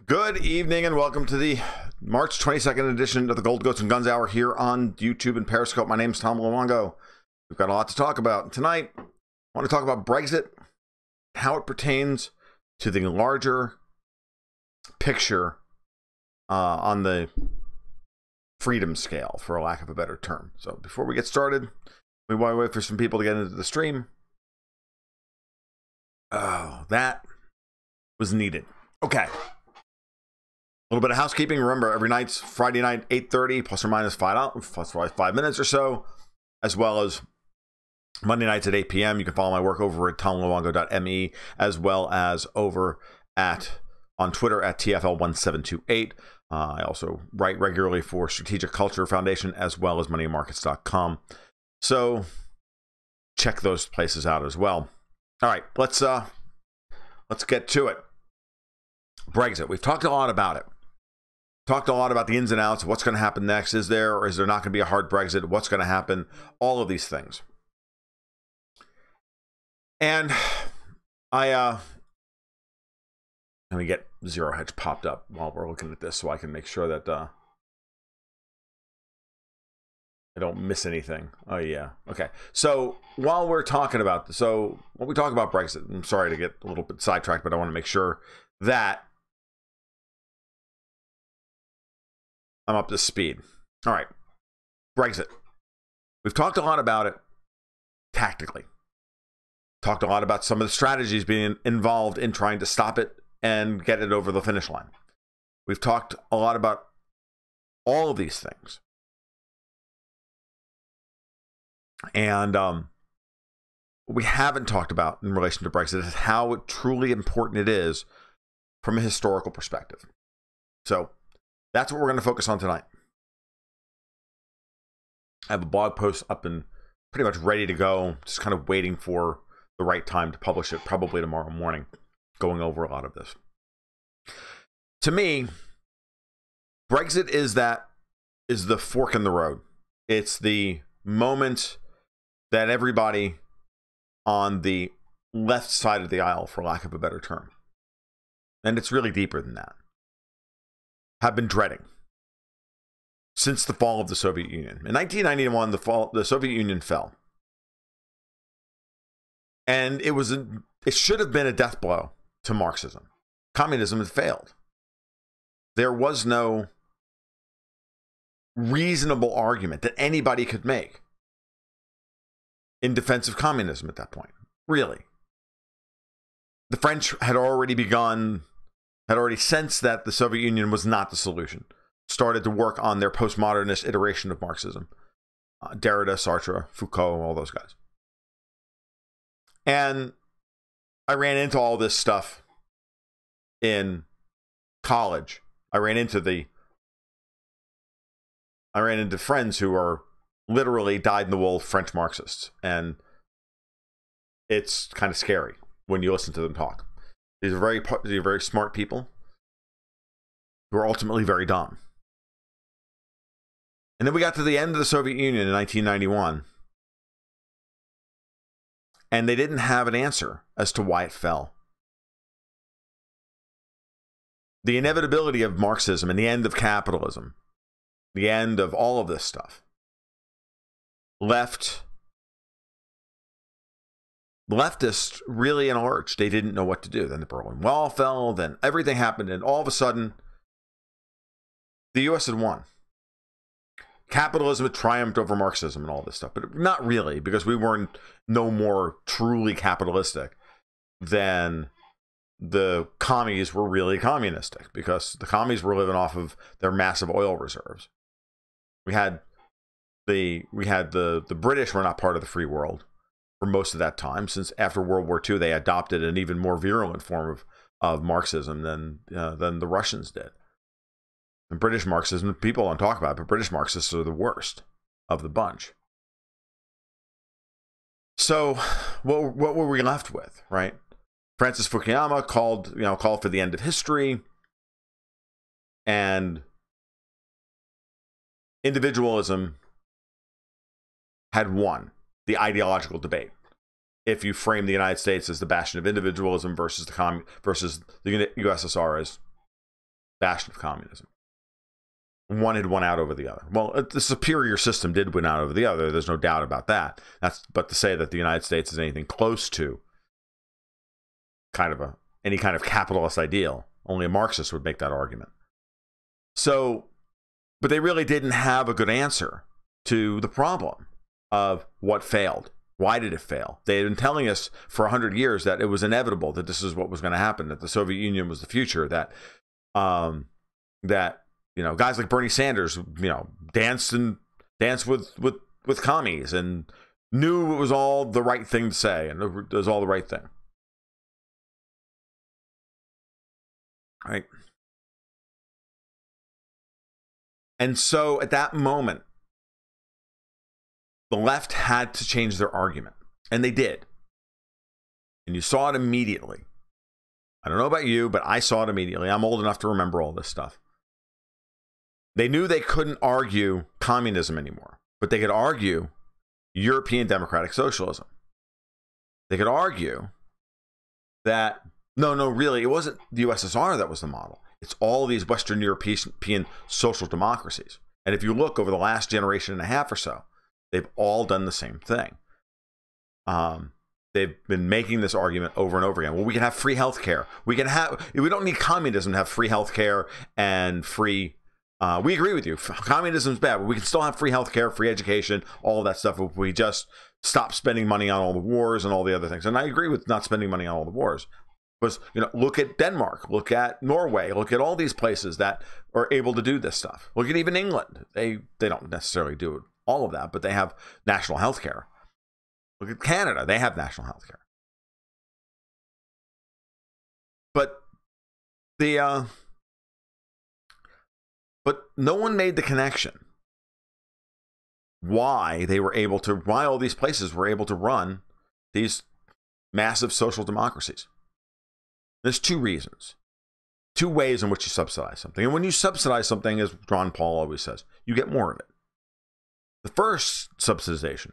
Good evening and welcome to the March 22nd edition of the Gold Goats and Guns Hour here on YouTube and Periscope. My name is Tom Luongo. We've got a lot to talk about. Tonight, I want to talk about Brexit, how it pertains to the larger picture on the freedom scale, for a lack of a better term. So before we get started, we want to wait for some people to get into the stream. Oh, that was needed. Okay. A little bit of housekeeping. Remember, every night's Friday night, 8:30, plus or minus 5 minutes or so, as well as Monday nights at 8 p.m. You can follow my work over at tomluongo.me, as well as over on Twitter at TFL1728. I also write regularly for Strategic Culture Foundation, as well as moneymarkets.com. So check those places out as well. All right, let's get to it. Brexit. We've talked a lot about it. Talked a lot about the ins and outs of what's going to happen next. Is there or is there not going to be a hard Brexit? What's going to happen? All of these things. And let me get Zero Hedge popped up while we're looking at this so I can make sure that I don't miss anything. Oh, yeah. Okay. So while we're talking about this, when we talk about Brexit, I'm sorry to get a little bit sidetracked, but I want to make sure that I'm up to speed. All right. Brexit. We've talked a lot about it tactically. Talked a lot about some of the strategies being involved in trying to stop it and get it over the finish line. We've talked a lot about all of these things. And what we haven't talked about in relation to Brexit is how truly important it is from a historical perspective. So that's what we're going to focus on tonight. I have a blog post up and pretty much ready to go, just kind of waiting for the right time to publish it, probably tomorrow morning, going over a lot of this. To me, Brexit is the fork in the road. It's the moment that everybody on the left side of the aisle, for lack of a better term, and it's really deeper than that, have been dreading since the fall of the Soviet Union. In 1991, the Soviet Union fell. And it should have been a death blow to Marxism. Communism had failed. There was no reasonable argument that anybody could make in defense of communism at that point. Really. The French had already sensed that the Soviet Union was not the solution. Started to work on their postmodernist iteration of Marxism. Derrida, Sartre, Foucault, all those guys. And I ran into all this stuff in college. I ran into friends who are literally dyed-in-the-wool French Marxists. And it's kind of scary when you listen to them talk. These are very smart people who are ultimately very dumb. And then we got to the end of the Soviet Union in 1991. And they didn't have an answer as to why it fell. The inevitability of Marxism and the end of capitalism, the end of all of this stuff, left leftists really in a lurch. They didn't know what to do. Then the Berlin Wall fell, then everything happened, and all of a sudden, the U.S. had won. Capitalism had triumphed over Marxism and all this stuff, but not really, because we weren't no more truly capitalistic than the commies were really communistic, because the commies were living off of their massive oil reserves. We had the British were not part of the free world for most of that time, since after World War II they adopted an even more virulent form of Marxism than the Russians did. And British Marxism, people don't talk about it, but British Marxists are the worst of the bunch. So what were we left with, right? Francis Fukuyama called for the end of history, and individualism had won the ideological debate. If you frame the United States as the bastion of individualism versus the USSR as bastion of communism. One had won out over the other. Well, the superior system did win out over the other. There's no doubt about that. But to say that the United States is anything close to any kind of capitalist ideal, only a Marxist would make that argument. So, but they really didn't have a good answer to the problem of what failed. Why did it fail? They had been telling us for 100 years that it was inevitable, that this is what was going to happen, that the Soviet Union was the future, that guys like Bernie Sanders, danced with commies and knew it was all the right thing to say and it was all the right thing. Right? And so at that moment, the left had to change their argument. And they did. And you saw it immediately. I don't know about you, but I saw it immediately. I'm old enough to remember all this stuff. They knew they couldn't argue communism anymore, but they could argue European democratic socialism. They could argue that, no, really, it wasn't the USSR that was the model. It's all these Western European social democracies. And if you look over the last generation and a half or so, they've all done the same thing. They've been making this argument over and over again. Well, we can have free healthcare. We don't need communism to have free healthcare and free. We agree with you. Communism is bad, but we can still have free healthcare, free education, all of that stuff if we just stop spending money on all the wars and all the other things. And I agree with not spending money on all the wars. Because, look at Denmark, look at Norway, look at all these places that are able to do this stuff. Look at even England. They don't necessarily do all of that, but they have national health care. Look at Canada. They have national health care. But no one made the connection why all these places were able to run these massive social democracies. There's two reasons, two ways in which you subsidize something. And when you subsidize something, as Ron Paul always says, you get more of it. The first subsidization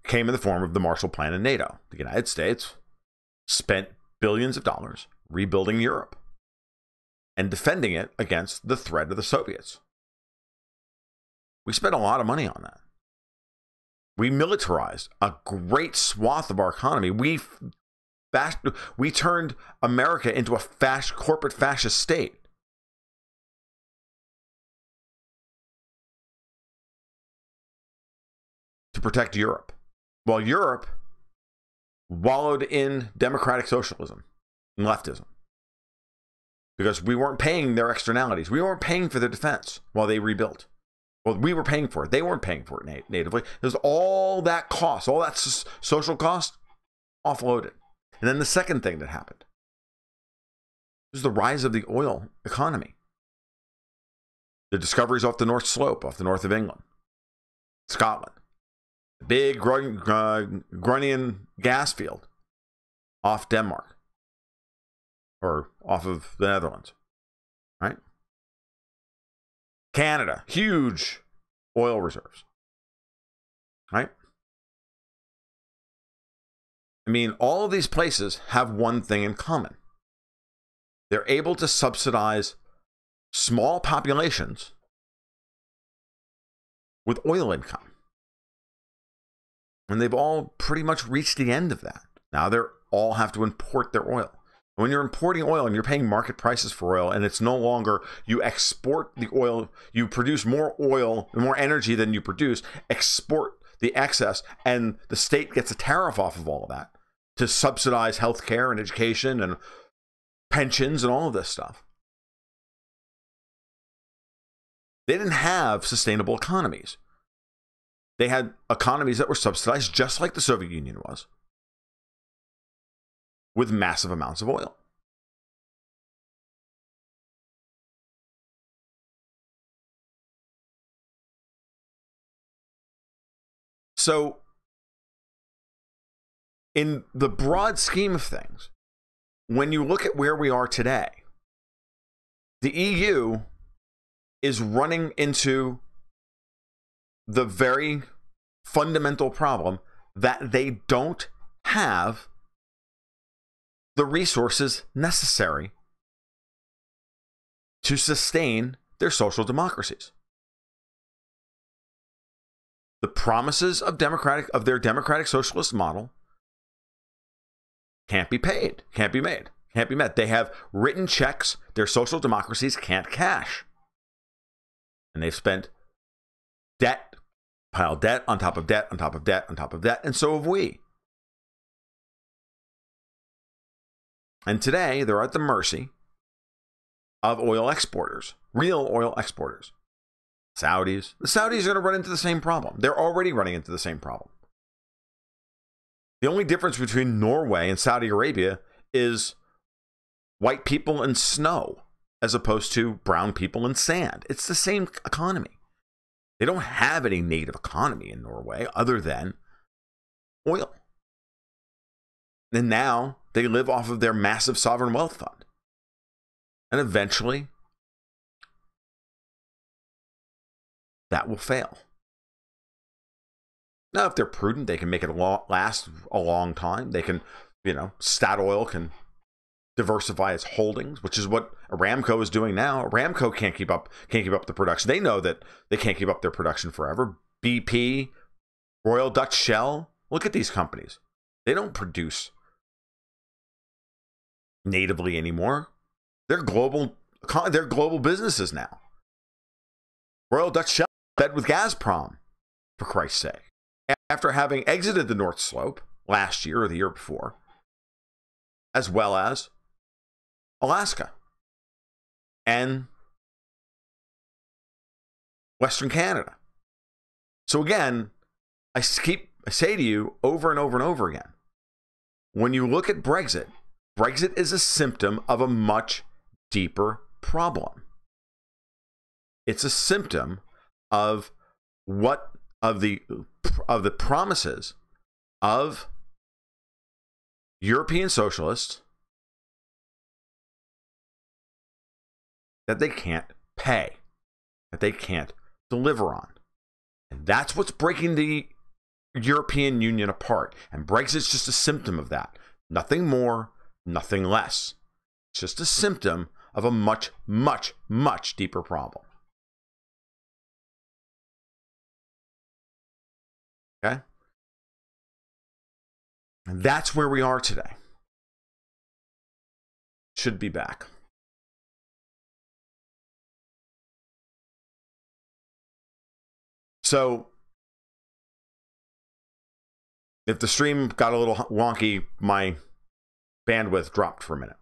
came in the form of the Marshall Plan and NATO. The United States spent billions of dollars rebuilding Europe and defending it against the threat of the Soviets. We spent a lot of money on that. We militarized a great swath of our economy. We turned America into a corporate fascist state. To protect Europe. While Europe wallowed in democratic socialism and leftism. Because we weren't paying their externalities. We weren't paying for their defense while they rebuilt. Well, we were paying for it. They weren't paying for it natively. There's all that cost, all that social cost offloaded. And then the second thing that happened was the rise of the oil economy. The discoveries off the North Slope, off the north of England, Scotland. The big Groningen gas field off Denmark. Or off of the Netherlands. Right? Canada, huge oil reserves. Right? I mean, all of these places have one thing in common. They're able to subsidize small populations with oil income. And they've all pretty much reached the end of that. Now they all have to import their oil. And when you're importing oil and you're paying market prices for oil, and it's no longer you export the oil, you produce more oil and more energy than you produce, export the excess, and the state gets a tariff off of all of that to subsidize healthcare and education and pensions and all of this stuff. They didn't have sustainable economies. They had economies that were subsidized just like the Soviet Union was, with massive amounts of oil. So, in the broad scheme of things, when you look at where we are today, the EU is running into the very fundamental problem that they don't have the resources necessary to sustain their social democracies. The promises of their democratic socialist model can't be paid, can't be made, can't be met. They have written checks their social democracies can't cash. And they've spent debt, piled debt on top of debt, on top of debt, on top of debt, and so have we. And today, they're at the mercy of oil exporters, real oil exporters. Saudis. The Saudis are going to run into the same problem. They're already running into the same problem. The only difference between Norway and Saudi Arabia is white people and snow as opposed to brown people and sand. It's the same economy. They don't have any native economy in Norway other than oil. And now they live off of their massive sovereign wealth fund. And eventually, that will fail. Now, if they're prudent, they can make it last a long time. They can, Statoil can diversify its holdings, which is what Aramco is doing now. Aramco can't keep up the production. They know that they can't keep up their production forever. BP, Royal Dutch Shell, look at these companies. They don't produce natively anymore. They're global businesses now. Royal Dutch Shell bed with Gazprom, for Christ's sake. After having exited the North Slope last year or the year before, as well as Alaska and Western Canada. So again, I say to you over and over and over again, when you look at Brexit, Brexit is a symptom of a much deeper problem. It's a symptom of the promises of European socialists that they can't pay, that they can't deliver on. And that's what's breaking the European Union apart. And Brexit's just a symptom of that. Nothing more, nothing less. It's just a symptom of a much, much, much deeper problem. Okay? And that's where we are today. Should be back. So, if the stream got a little wonky, my bandwidth dropped for a minute.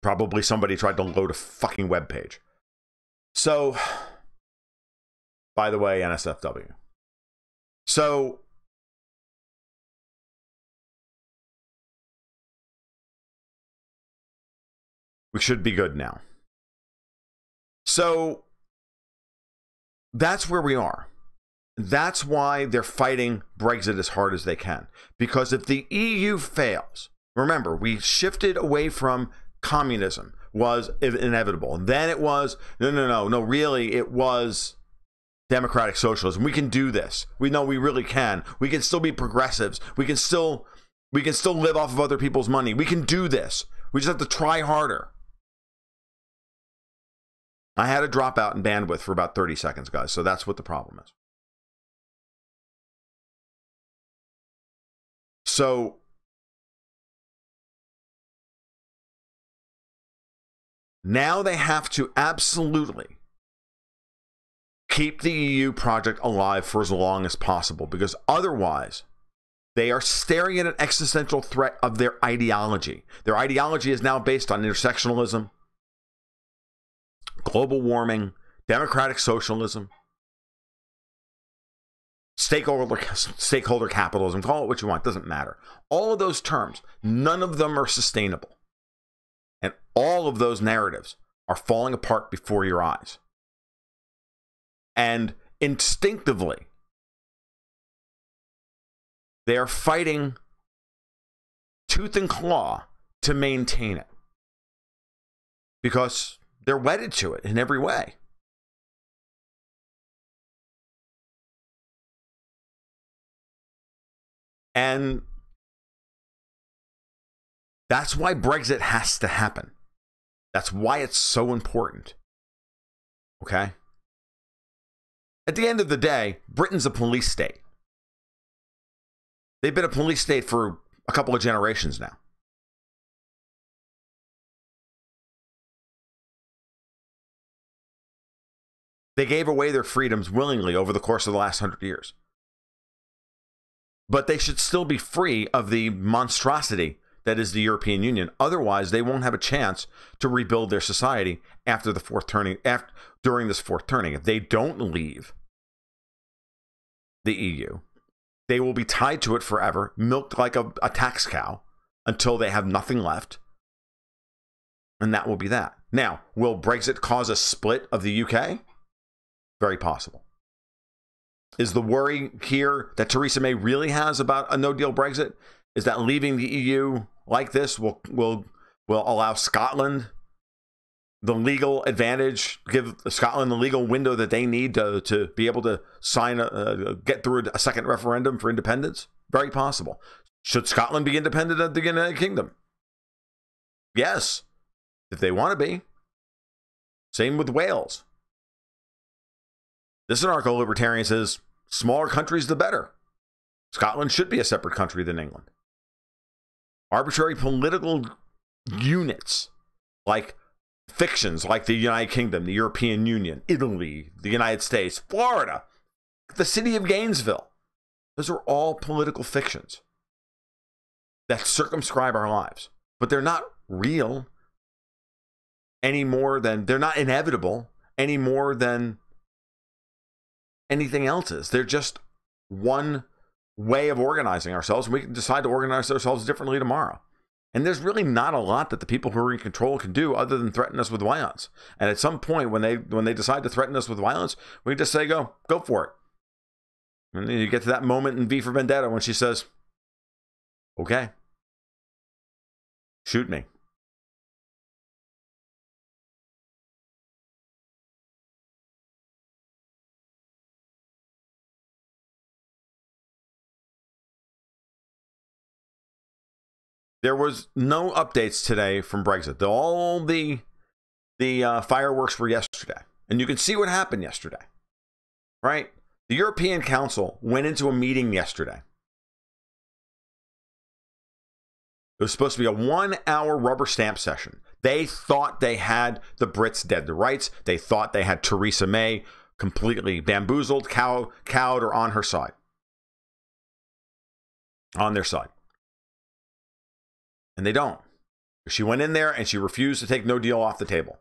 Probably somebody tried to load a fucking web page. So, by the way, NSFW. So, we should be good now. So, that's where we are. That's why they're fighting Brexit as hard as they can. Because if the EU fails, remember, we shifted away from communism, was inevitable. And then it was, no, really, it was democratic socialism. We can do this. We know we really can. We can still be progressives. We can still live off of other people's money. We can do this. We just have to try harder. I had a dropout in bandwidth for about 30 seconds, guys. So that's what the problem is. So now they have to absolutely keep the EU project alive for as long as possible, because otherwise they are staring at an existential threat of their ideology. Their ideology is now based on intersectionalism, global warming, democratic socialism, stakeholder capitalism, call it what you want, doesn't matter. All of those terms, none of them are sustainable. And all of those narratives are falling apart before your eyes. And instinctively, they are fighting tooth and claw to maintain it. Because they're wedded to it in every way. And that's why Brexit has to happen. That's why it's so important. Okay? At the end of the day, Britain's a police state. They've been a police state for a couple of generations now. They gave away their freedoms willingly over the course of the last 100 years. But they should still be free of the monstrosity that is the European Union. Otherwise, they won't have a chance to rebuild their society after the fourth turning, during this fourth turning. If they don't leave the EU, they will be tied to it forever, milked like a tax cow until they have nothing left. And that will be that. Now, will Brexit cause a split of the UK? Very possible. Is the worry here that Theresa May really has about a no-deal Brexit is that leaving the EU like this will allow Scotland the legal advantage, give Scotland the legal window that they need to be able to get through a second referendum for independence? Very possible. Should Scotland be independent of the United Kingdom? Yes, if they want to be. Same with Wales. This anarcho-libertarian says, smaller countries the better. Scotland should be a separate country than England. Arbitrary political units, like fictions like the United Kingdom, the European Union, Italy, the United States, Florida, the city of Gainesville. Those are all political fictions that circumscribe our lives. But they're not real any more than, they're not inevitable any more than anything else is. They're just one way of organizing ourselves, and we can decide to organize ourselves differently tomorrow. And there's really not a lot that the people who are in control can do other than threaten us with violence. And at some point, when they decide to threaten us with violence, we just say, go for it. And then you get to that moment in V for Vendetta when she says, okay, shoot me. There was no updates today from Brexit. All the fireworks were yesterday. And you can see what happened yesterday, right? The European Council went into a meeting yesterday. It was supposed to be a 1-hour rubber stamp session. They thought they had the Brits dead to rights. They thought they had Theresa May completely bamboozled, cowed, or on her side. On their side. And they don't. She went in there and she refused to take no deal off the table.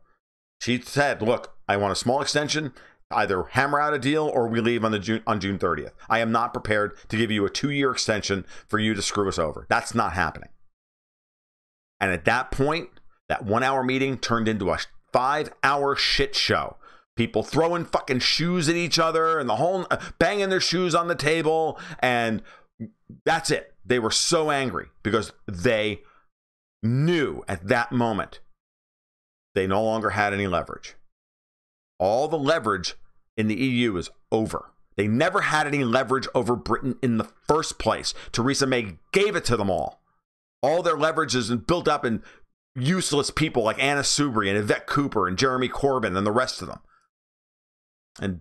She said, look, I want a small extension, either hammer out a deal or we leave on June 30th. I am not prepared to give you a 2-year extension for you to screw us over. That's not happening. And at that point, that 1-hour meeting turned into a 5-hour shit show. People throwing fucking shoes at each other and the whole banging their shoes on the table. And that's it. They were so angry because they knew at that moment they no longer had any leverage. All the leverage in the EU is over. They never had any leverage over Britain in the first place. Theresa May gave it to them all. All their leverage is built up in useless people like Anna Soubry and Yvette Cooper and Jeremy Corbyn and the rest of them. And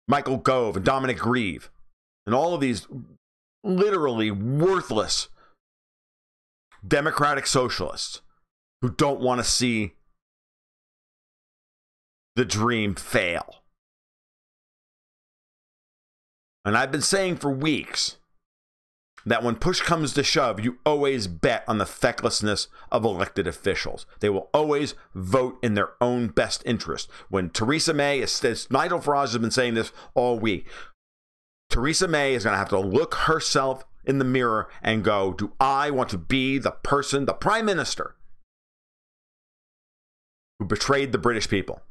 Michael Gove and Dominic Grieve. And all of these literally worthless democratic socialists who don't want to see the dream fail. And I've been saying for weeks that when push comes to shove, you always bet on the fecklessness of elected officials. They will always vote in their own best interest. When Theresa May, as Nigel Farage has been saying this all week, Theresa May is going to have to look herself in the mirror and go, do I want to be the person, the prime minister, who betrayed the British people?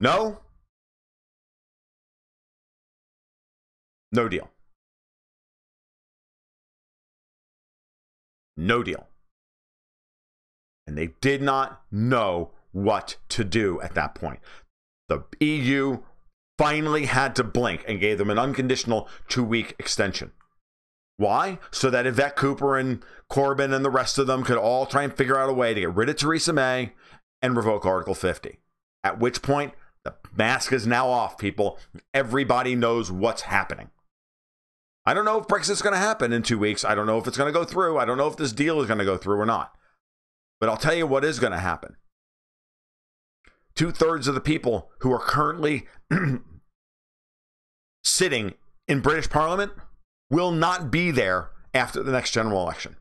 No? No deal. No deal. And they did not know what to do at that point. The EU finally had to blink and gave them an unconditional 2-week extension. Why? So that Yvette Cooper and Corbyn and the rest of them could all try and figure out a way to get rid of Theresa May and revoke Article 50. At which point, the mask is now off, people. Everybody knows what's happening. I don't know if Brexit's going to happen in 2 weeks. I don't know if it's going to go through. I don't know if this deal is going to go through or not. But I'll tell you what is going to happen. 2/3 of the people who are currently sitting in British Parliament will not be there after the next general election.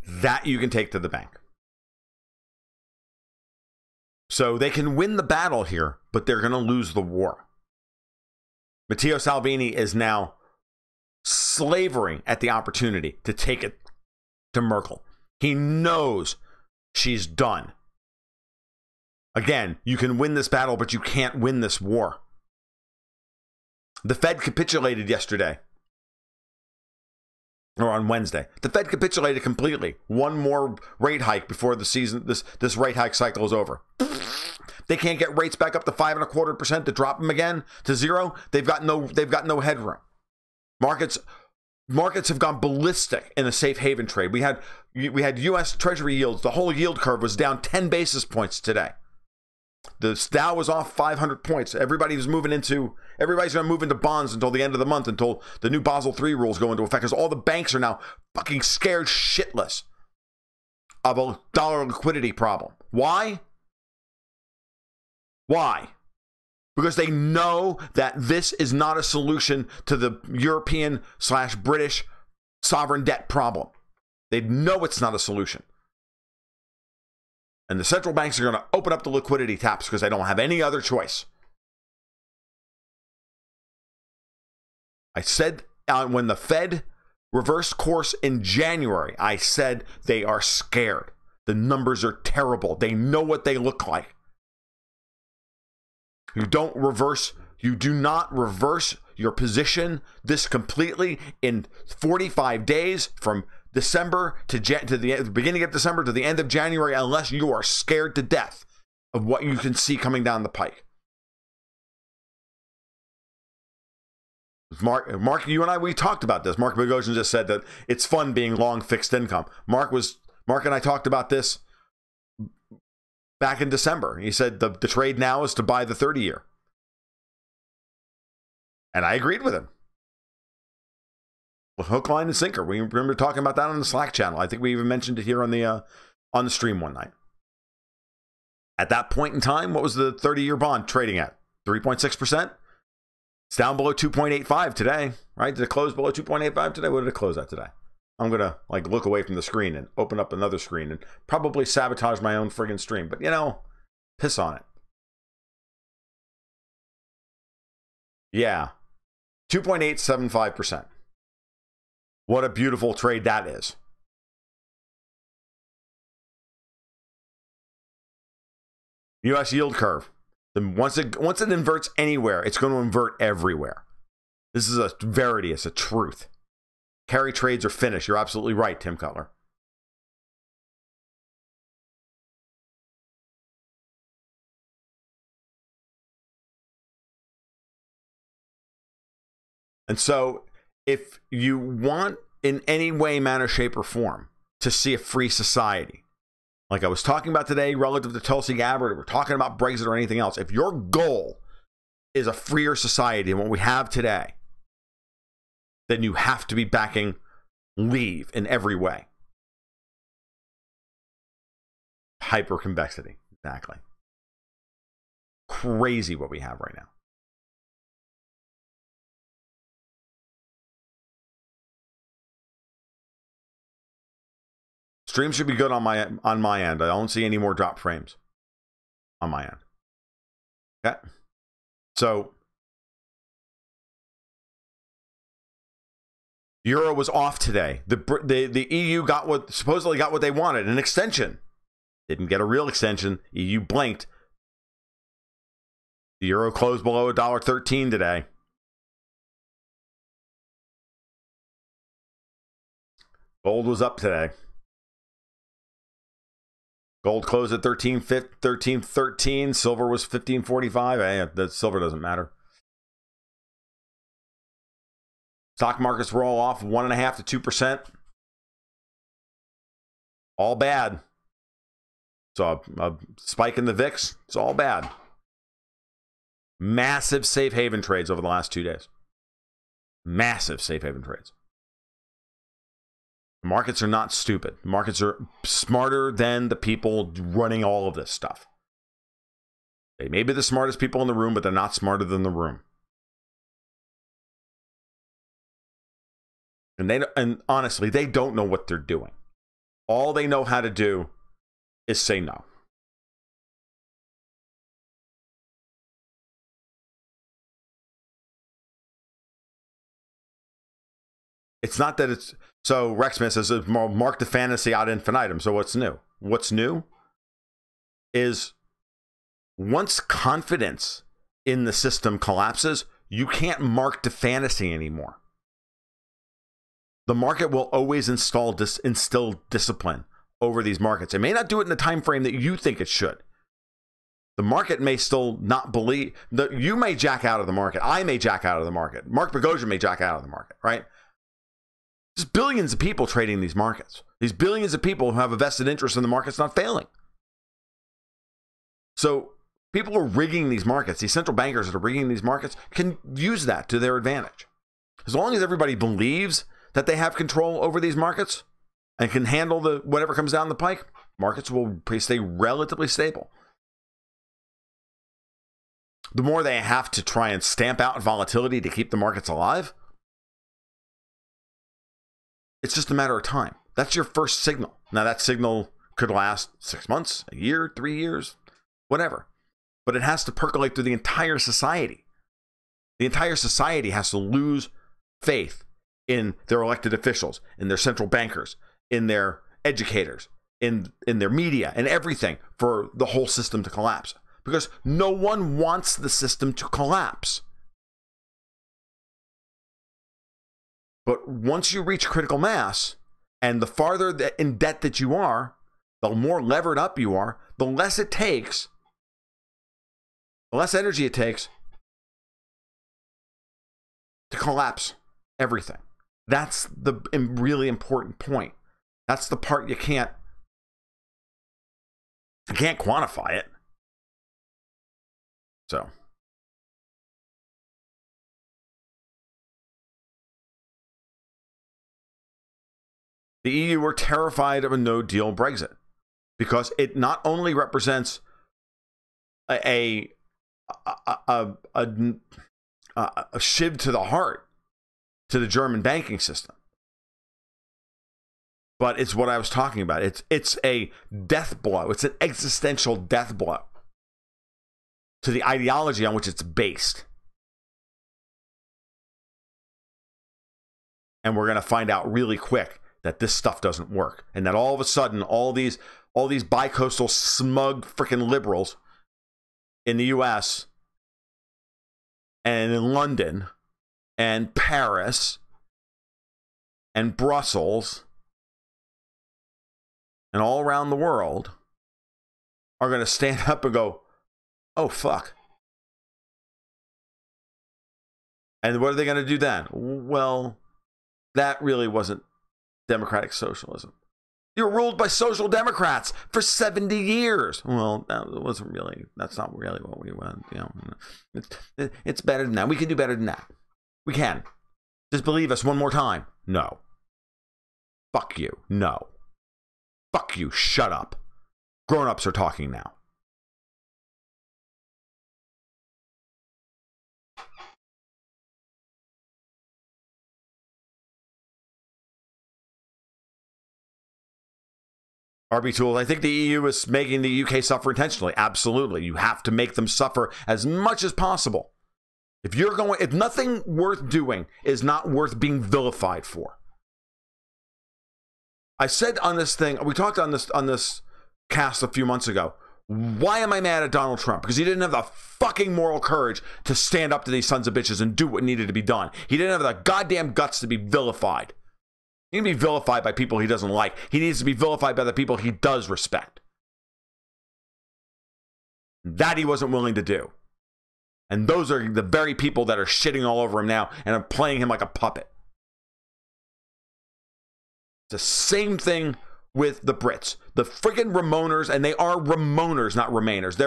That you can take to the bank. So they can win the battle here, but they're going to lose the war. Matteo Salvini is now slavering at the opportunity to take it to Merkel. He knows she's done. Again, you can win this battle, but you can't win this war. The Fed capitulated yesterday. Or on Wednesday. The Fed capitulated completely. One more rate hike before the season, this rate hike cycle is over. They can't get rates back up to 5.25% to drop them again to zero. They've got no headroom. Markets have gone ballistic in a safe haven trade. We had U.S. Treasury yields. The whole yield curve was down 10 basis points today. The Dow was off 500 points. Everybody's going to move into bonds until the end of the month, until the new Basel III rules go into effect, because all the banks are now fucking scared shitless of a dollar liquidity problem. Why? Why? Because they know that this is not a solution to the European/British sovereign debt problem. They know it's not a solution. And the central banks are going to open up the liquidity taps because they don't have any other choice. I said when the Fed reversed course in January, I said they are scared. The numbers are terrible. They know what they look like. You do not reverse your position this completely in 45 days from December to the beginning of December to the end of January unless you are scared to death of what you can see coming down the pike. Mark, you and I, we talked about this. Mark Bogosian just said that it's fun being long fixed income. Mark and I talked about this back in December. He said the trade now is to buy the 30-year. And I agreed with him. Hook, line, and sinker. We remember talking about that on the Slack channel. I think we even mentioned it here on the stream one night. At that point in time, what was the 30-year bond trading at? 3.6%? It's down below 2.85 today, right? Did it close below 2.85 today? What did it close at today? I'm going to look away from the screen and open up another screen and probably sabotage my own friggin' stream. But, piss on it. Yeah. 2.875%. What a beautiful trade that is. U.S. yield curve. Once it inverts anywhere, it's going to invert everywhere. This is a verity. It's a truth. Carry trades are finished. You're absolutely right, Tim Cutler. And so, if you want in any way, manner, shape, or form to see a free society, like I was talking about today relative to Tulsi Gabbard, or we're talking about Brexit or anything else, if your goal is a freer society than what we have today, then you have to be backing Leave in every way. Hyperconvexity. Exactly. Crazy what we have right now. Stream should be good on my end. I don't see any more drop frames on my end. Okay. So Euro was off today. The EU supposedly got what they wanted, an extension. Didn't get a real extension. EU blinked. The Euro closed below $1.13 today. Gold was up today. Gold closed at 1313. Silver was 1545. The silver doesn't matter. Stock markets were all off 1.5% to 2%. All bad. So a spike in the VIX, it's all bad. Massive safe haven trades over the last 2 days. Massive safe haven trades. Markets are not stupid. Markets are smarter than the people running all of this stuff. They may be the smartest people in the room, but they're not smarter than the room. And honestly, they don't know what they're doing. All they know how to do is say no. It's not that it's... So Rexman says, mark the fantasy ad infinitum. So what's new? What's new is once confidence in the system collapses, you can't mark the fantasy anymore. The market will always instill discipline over these markets. It may not do it in the time frame that you think it should. The market may still not believe that you may jack out of the market. I may jack out of the market. Mark Bogosian may jack out of the market, right? There's billions of people trading these markets. These billions of people who have a vested interest in the markets not failing. So people are rigging these markets. These central bankers that are rigging these markets can use that to their advantage. As long as everybody believes that they have control over these markets and can handle whatever comes down the pike, markets will stay relatively stable. The more they have to try and stamp out volatility to keep the markets alive, it's just a matter of time. That's your first signal. Now, that signal could last 6 months, a year, 3 years, whatever. But it has to percolate through the entire society. The entire society has to lose faith in their elected officials, in their central bankers, in their educators, in their media, and everything for the whole system to collapse. Because no one wants the system to collapse. But once you reach critical mass, and the farther in debt that you are, the more levered up you are, the less it takes, the less energy it takes to collapse everything. That's the really important point. That's the part you can't quantify it. So the EU were terrified of a no-deal Brexit because it not only represents a shiv to the heart to the German banking system, but it's what I was talking about. It's a death blow. It's an existential death blow to the ideology on which it's based. And we're going to find out really quick that this stuff doesn't work. And that all of a sudden, all these bi-coastal smug freaking liberals in the US and in London and Paris and Brussels and all around the world are going to stand up and go, oh, fuck. And what are they going to do then? Well, that really wasn't democratic socialism. You were ruled by social democrats for 70 years. Well, that's not really what we want. You know, it's better than that. We can do better than that. We can. Just believe us one more time. No. Fuck you. No. Fuck you. Shut up. Grown-ups are talking now. RB Tools, I think the EU is making the UK suffer intentionally. Absolutely. You have to make them suffer as much as possible. If nothing worth doing is not worth being vilified for. I said on this thing, we talked on this cast a few months ago, why am I mad at Donald Trump? Because he didn't have the fucking moral courage to stand up to these sons of bitches and do what needed to be done. He didn't have the goddamn guts to be vilified. He can be vilified by people he doesn't like. He needs to be vilified by the people he does respect. That he wasn't willing to do. And those are the very people that are shitting all over him now and are playing him like a puppet. It's the same thing with the Brits. The friggin' Ramoners, and they are Ramoners, not Remainers.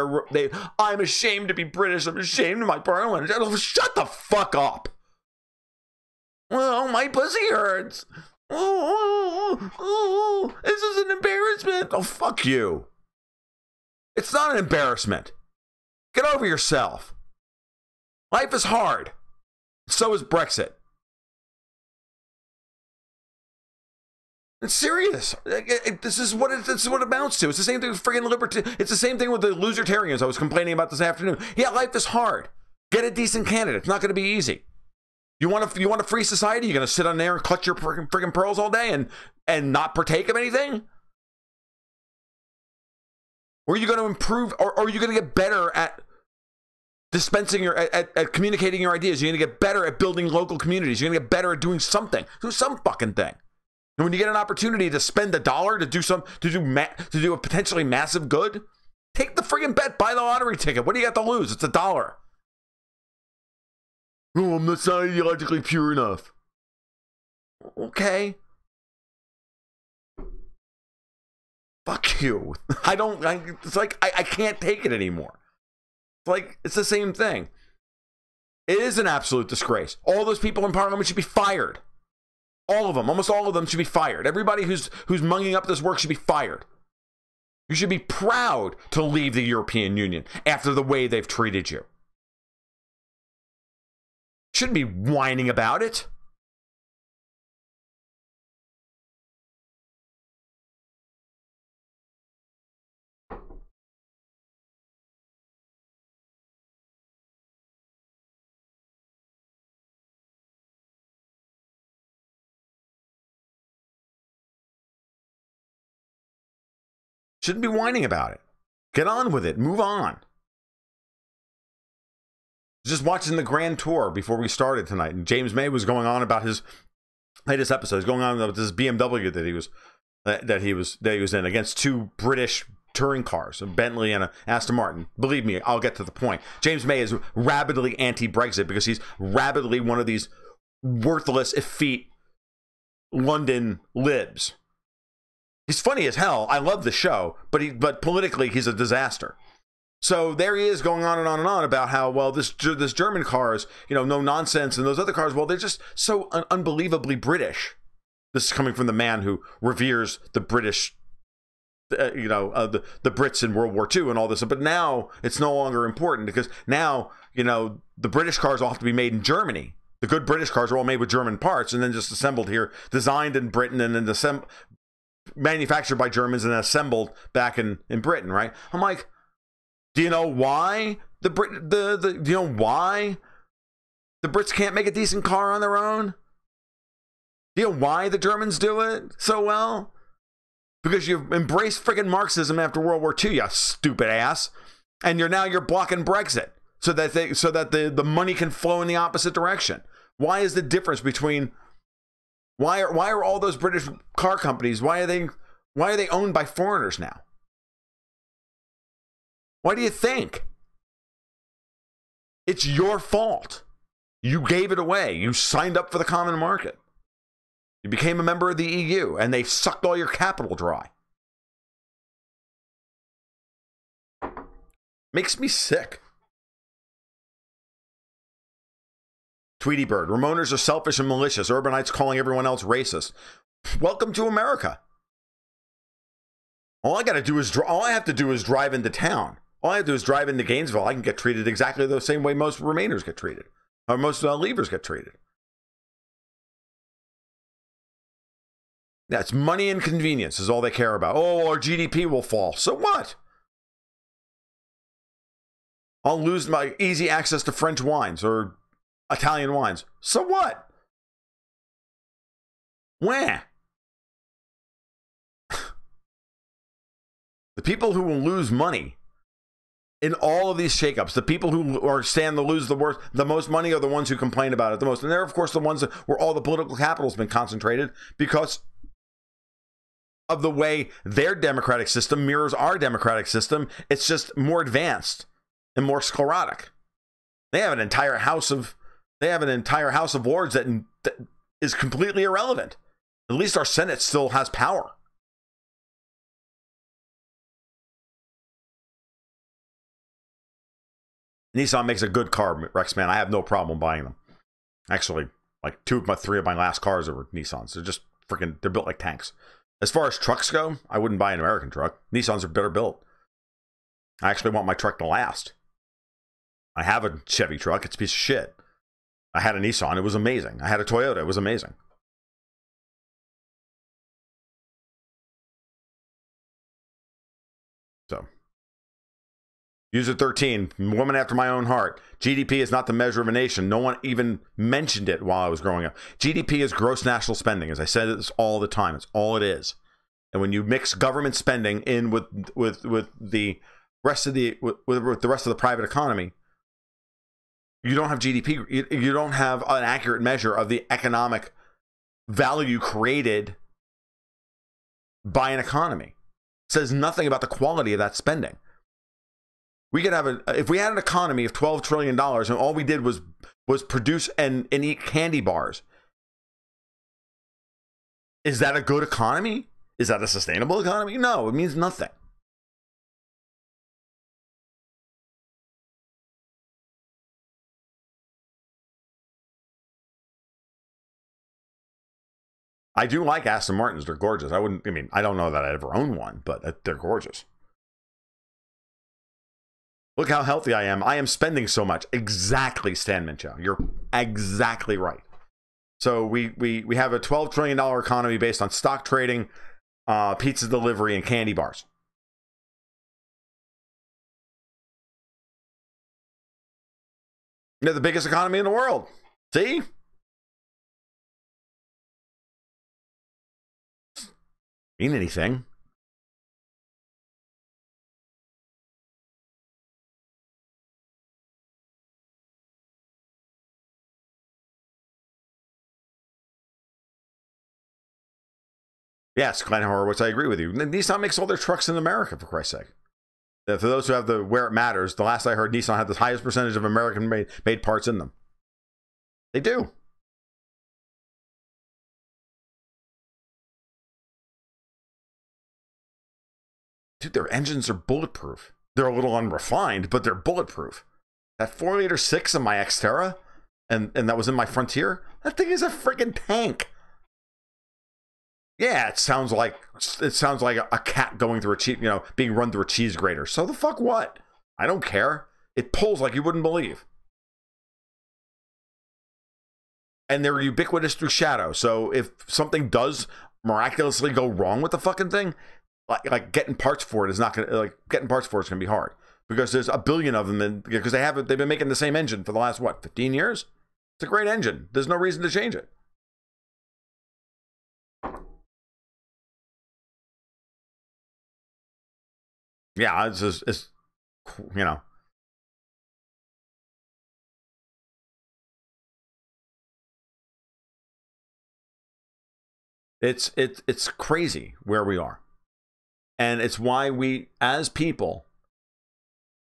I'm ashamed to be British. I'm ashamed of my parliament. Shut the fuck up. Oh, my pussy hurts. Oh, this is an embarrassment. Oh, fuck you. It's not an embarrassment. Get over yourself. Life is hard. So is Brexit. It's serious. This is what it amounts to. It's the same thing with friggin' liberty. It's the same thing with the losertarians I was complaining about this afternoon. Yeah, life is hard. Get a decent candidate. It's not going to be easy. You want a free society? You're going to sit on there and clutch your friggin' pearls all day and not partake of anything? Or are you going to improve? Or are you going to get better at dispensing at communicating your ideas? You're going to get better at building local communities. You're going to get better at doing something. Do some fucking thing. And when you get an opportunity to spend $1 to do a potentially massive good, take the friggin' bet. Buy the lottery ticket. What do you got to lose? It's $1. Oh, I'm not ideologically pure enough. Okay. Fuck you. It's like, I can't take it anymore. It's like, it's the same thing. It is an absolute disgrace. All those people in parliament should be fired. All of them, almost all of them should be fired. Everybody who's munging up this work should be fired. You should be proud to leave the European Union after the way they've treated you. Shouldn't be whining about it. Shouldn't be whining about it. Get on with it. Move on. Just watching the Grand Tour before we started tonight, and James May was going on about his latest episode. He's going on about this BMW that he was in against two British touring cars, a Bentley and a Aston Martin. Believe me, I'll get to the point. James May is rabidly anti-Brexit because he's rabidly one of these worthless, effete London libs. He's funny as hell. I love the show, but politically he's a disaster. So there he is going on and on and on about how, well, this German cars, no nonsense, and those other cars, well, they're just so unbelievably British. This is coming from the man who reveres the British, the Brits in World War II and all this. But now it's no longer important because now, the British cars all have to be made in Germany. The good British cars are all made with German parts and then just assembled here, designed in Britain and then manufactured by Germans and assembled back in Britain, right? I'm like, do you know why do you know why the Brits can't make a decent car on their own? Do you know why the Germans do it so well? Because you embraced friggin' Marxism after World War II, you stupid ass, and you're blocking Brexit so that the money can flow in the opposite direction. Why is the difference between why are all those British car companies, why are they owned by foreigners now? Why do you think? It's your fault. You gave it away. You signed up for the common market. You became a member of the EU, and they sucked all your capital dry. Makes me sick. Tweety Bird. Ramoners are selfish and malicious. Urbanites calling everyone else racist. Welcome to America. All I have to do is drive into town. All I have to do is drive into Gainesville. I can get treated exactly the same way most Remainers get treated, or most Leavers get treated. That's money and convenience is all they care about. Oh, our GDP will fall. So what? I'll lose my easy access to French wines or Italian wines. So what? Where? The people who will lose money in all of these shakeups, the people who stand to lose the most money are the ones who complain about it the most. And they're, of course, the ones where all the political capital has been concentrated because of the way their democratic system mirrors our democratic system. It's just more advanced and more sclerotic. They have an entire House of Lords that is completely irrelevant. At least our Senate still has power. Nissan makes a good car, Rex, man. I have no problem buying them. Actually, like three of my last cars are Nissans. They're just freaking, they're built like tanks. As far as trucks go, I wouldn't buy an American truck. Nissans are better built. I actually want my truck to last. I have a Chevy truck. It's a piece of shit. I had a Nissan. It was amazing. I had a Toyota. It was amazing. So, User 13, woman after my own heart. GDP is not the measure of a nation. No one even mentioned it while I was growing up. GDP is gross national spending. As I said this all the time, it's all it is. And when you mix government spending in with the rest of the private economy, you don't have GDP. You don't have an accurate measure of the economic value created by an economy. It says nothing about the quality of that spending. We could have if we had an economy of $12 trillion and all we did was produce and eat candy bars. Is that a good economy? Is that a sustainable economy? No, it means nothing. I do like Aston Martins. They're gorgeous. I don't know that I'd ever own one, but they're gorgeous. Look how healthy I am. I am spending so much. Exactly, Stan Minchow. You're exactly right. So we have a $12 trillion economy based on stock trading, pizza delivery, and candy bars. They're the biggest economy in the world. See? Mean anything. Yes, Glenn Horowitz, I agree with you. Nissan makes all their trucks in America, for Christ's sake. For those who have the where it matters, the last I heard, Nissan had the highest percentage of American-made parts in them. They do. Dude, their engines are bulletproof. They're a little unrefined, but they're bulletproof. That 4.6 liter in my Xterra, and that was in my Frontier, that thing is a freaking tank. Yeah, it sounds like a cat going through being run through a cheese grater. So the fuck what? I don't care. It pulls like you wouldn't believe. And they're ubiquitous through shadow. So if something does miraculously go wrong with the fucking thing, like getting parts for it is not gonna gonna be hard, because there's a billion of them, and because they've been making the same engine for the last 15 years. It's a great engine. There's no reason to change it. Yeah, it's you know. It's crazy where we are. And it's why we, as people,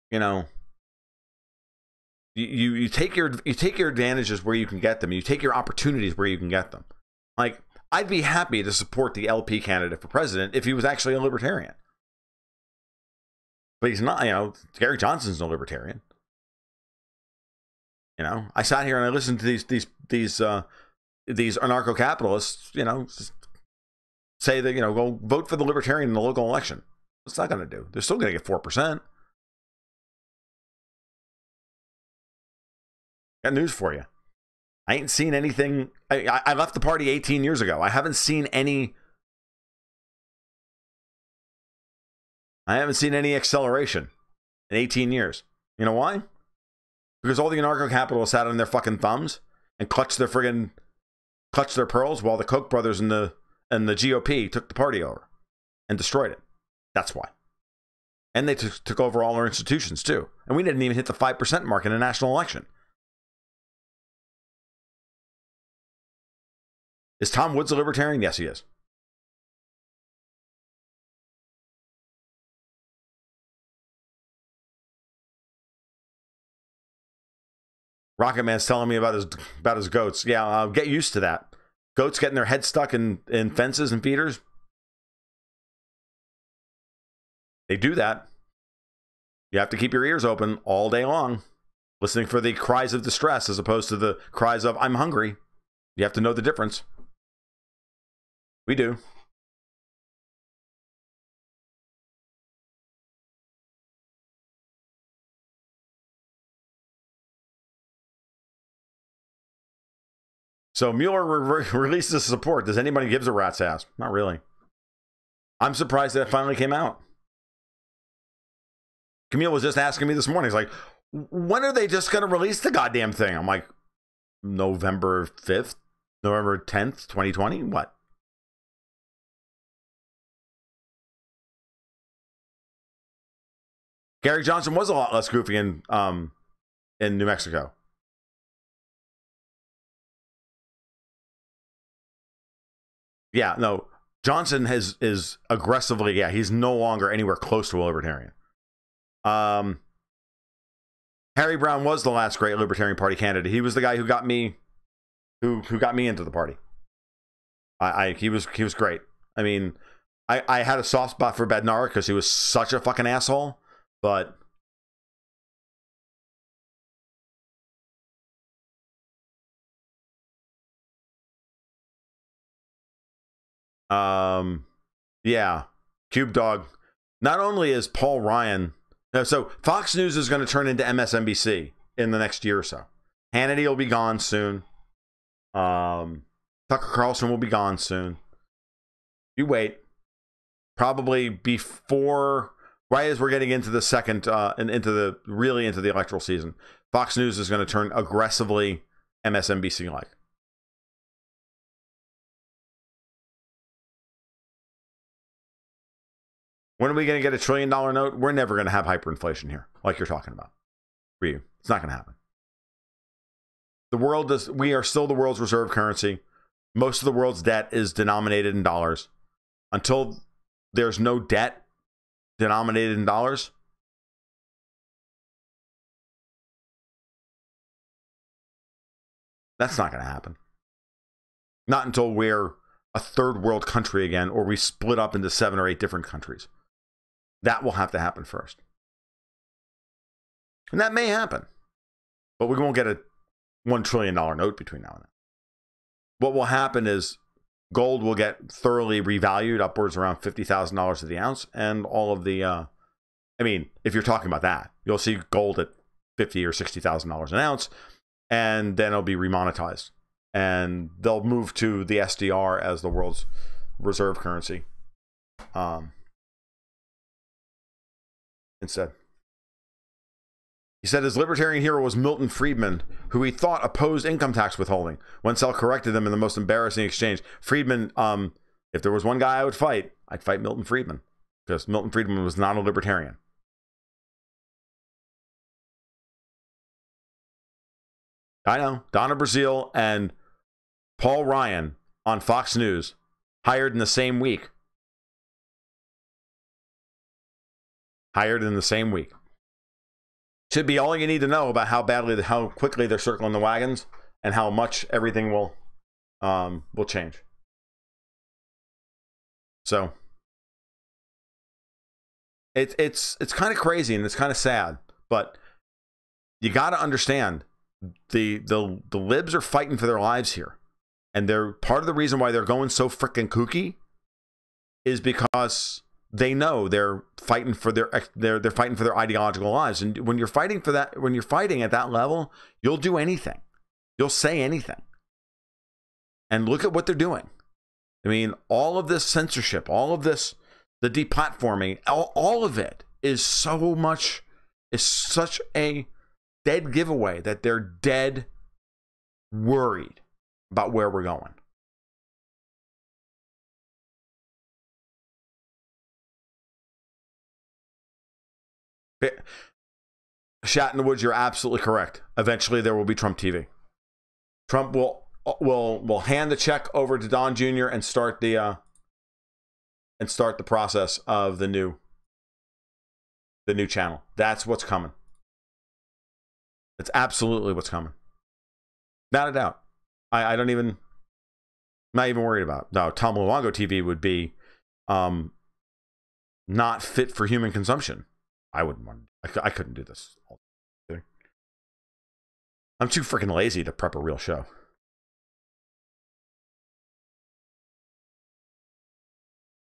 you take your advantages where you can get them. You take your opportunities where you can get them. Like, I'd be happy to support the LP candidate for president if he was actually a libertarian. But he's not. Gary Johnson's no libertarian. I sat here and I listened to these anarcho-capitalists, say that, go vote for the libertarian in the local election. What's that going to do? They're still going to get 4%. Got news for you. I ain't seen anything. I left the party 18 years ago. I haven't seen any acceleration in 18 years. You know why? Because all the anarcho-capitalists sat on their fucking thumbs and clutched their pearls while the Koch brothers and the GOP took the party over and destroyed it. That's why. And they took over all our institutions too. And we didn't even hit the 5% mark in a national election. Is Tom Woods a libertarian? Yes, he is. Rocket Man's telling me about his goats. Yeah, I'll get used to that. Goats getting their heads stuck in fences and feeders. They do that. You have to keep your ears open all day long, listening for the cries of distress as opposed to the cries of I'm hungry. You have to know the difference. We do. So Mueller releases support. Does anybody give a rat's ass? Not really. I'm surprised that it finally came out. Camille was just asking me this morning. He's like, when are they just going to release the goddamn thing? I'm like, November 5th, November 10th, 2020? What? Gary Johnson was a lot less goofy in New Mexico. Yeah, no. Johnson is aggressively, yeah, he's no longer anywhere close to a libertarian. Harry Brown was the last great Libertarian Party candidate. He was the guy who got me who got me into the party. He was great. I mean, I had a soft spot for Bednarik because he was such a fucking asshole, but yeah, Cube Dog. Not only is Paul Ryan, so Fox News is going to turn into MSNBC in the next year or so. Hannity will be gone soon. Tucker Carlson will be gone soon. You wait. Probably before, right as we're getting into the second, and into the electoral season, Fox News is going to turn aggressively MSNBC-like. When are we going to get $1 trillion note? We're never going to have hyperinflation here, like you're talking about. For you, it's not going to happen. We are still the world's reserve currency. Most of the world's debt is denominated in dollars. Until there's no debt denominated in dollars, that's not going to happen. Not until we're a third world country again, or we split up into 7 or 8 different countries. That will have to happen first. And that may happen. But we won't get a $1 trillion note between now and then. What will happen is gold will get thoroughly revalued upwards around $50,000 to the ounce. And all of the, I mean, if you're talking about that, you'll see gold at $50,000 or $60,000 an ounce. And then it'll be remonetized. And they'll move to the SDR as the world's reserve currency. Instead. He said his libertarian hero was Milton Friedman, who he thought opposed income tax withholding. Wenzel corrected them in the most embarrassing exchange. Friedman, if there was one guy I would fight, I'd fight Milton Friedman, because Milton Friedman was not a libertarian. I know. Donna Brazile and Paul Ryan on Fox News, hired in the same week. Hired in the same week. Should be all you need to know about how quickly they're circling the wagons and how much everything will change. So it's kind of crazy and it's kind of sad, but you got to understand the libs are fighting for their lives here, and they're part of the reason why they're going so freaking kooky is because they know they're fighting for their ideological lives. And when you're fighting for that, when you're fighting at that level, you'll do anything. You'll say anything. And look at what they're doing. I mean, all of this censorship, all of this, the deplatforming, all of it is such a dead giveaway that they're dead worried about where we're going. Shat in the Woods, you're absolutely correct. Eventually there will be Trump TV. Trump will hand the check over to Don Jr. and start the process of the new channel. That's what's coming. It's absolutely what's coming. Not a doubt. I don't even, not even worried about it. No, Tom Luongo TV would be not fit for human consumption. I wouldn't want, I couldn't do this. I'm too freaking lazy to prep a real show.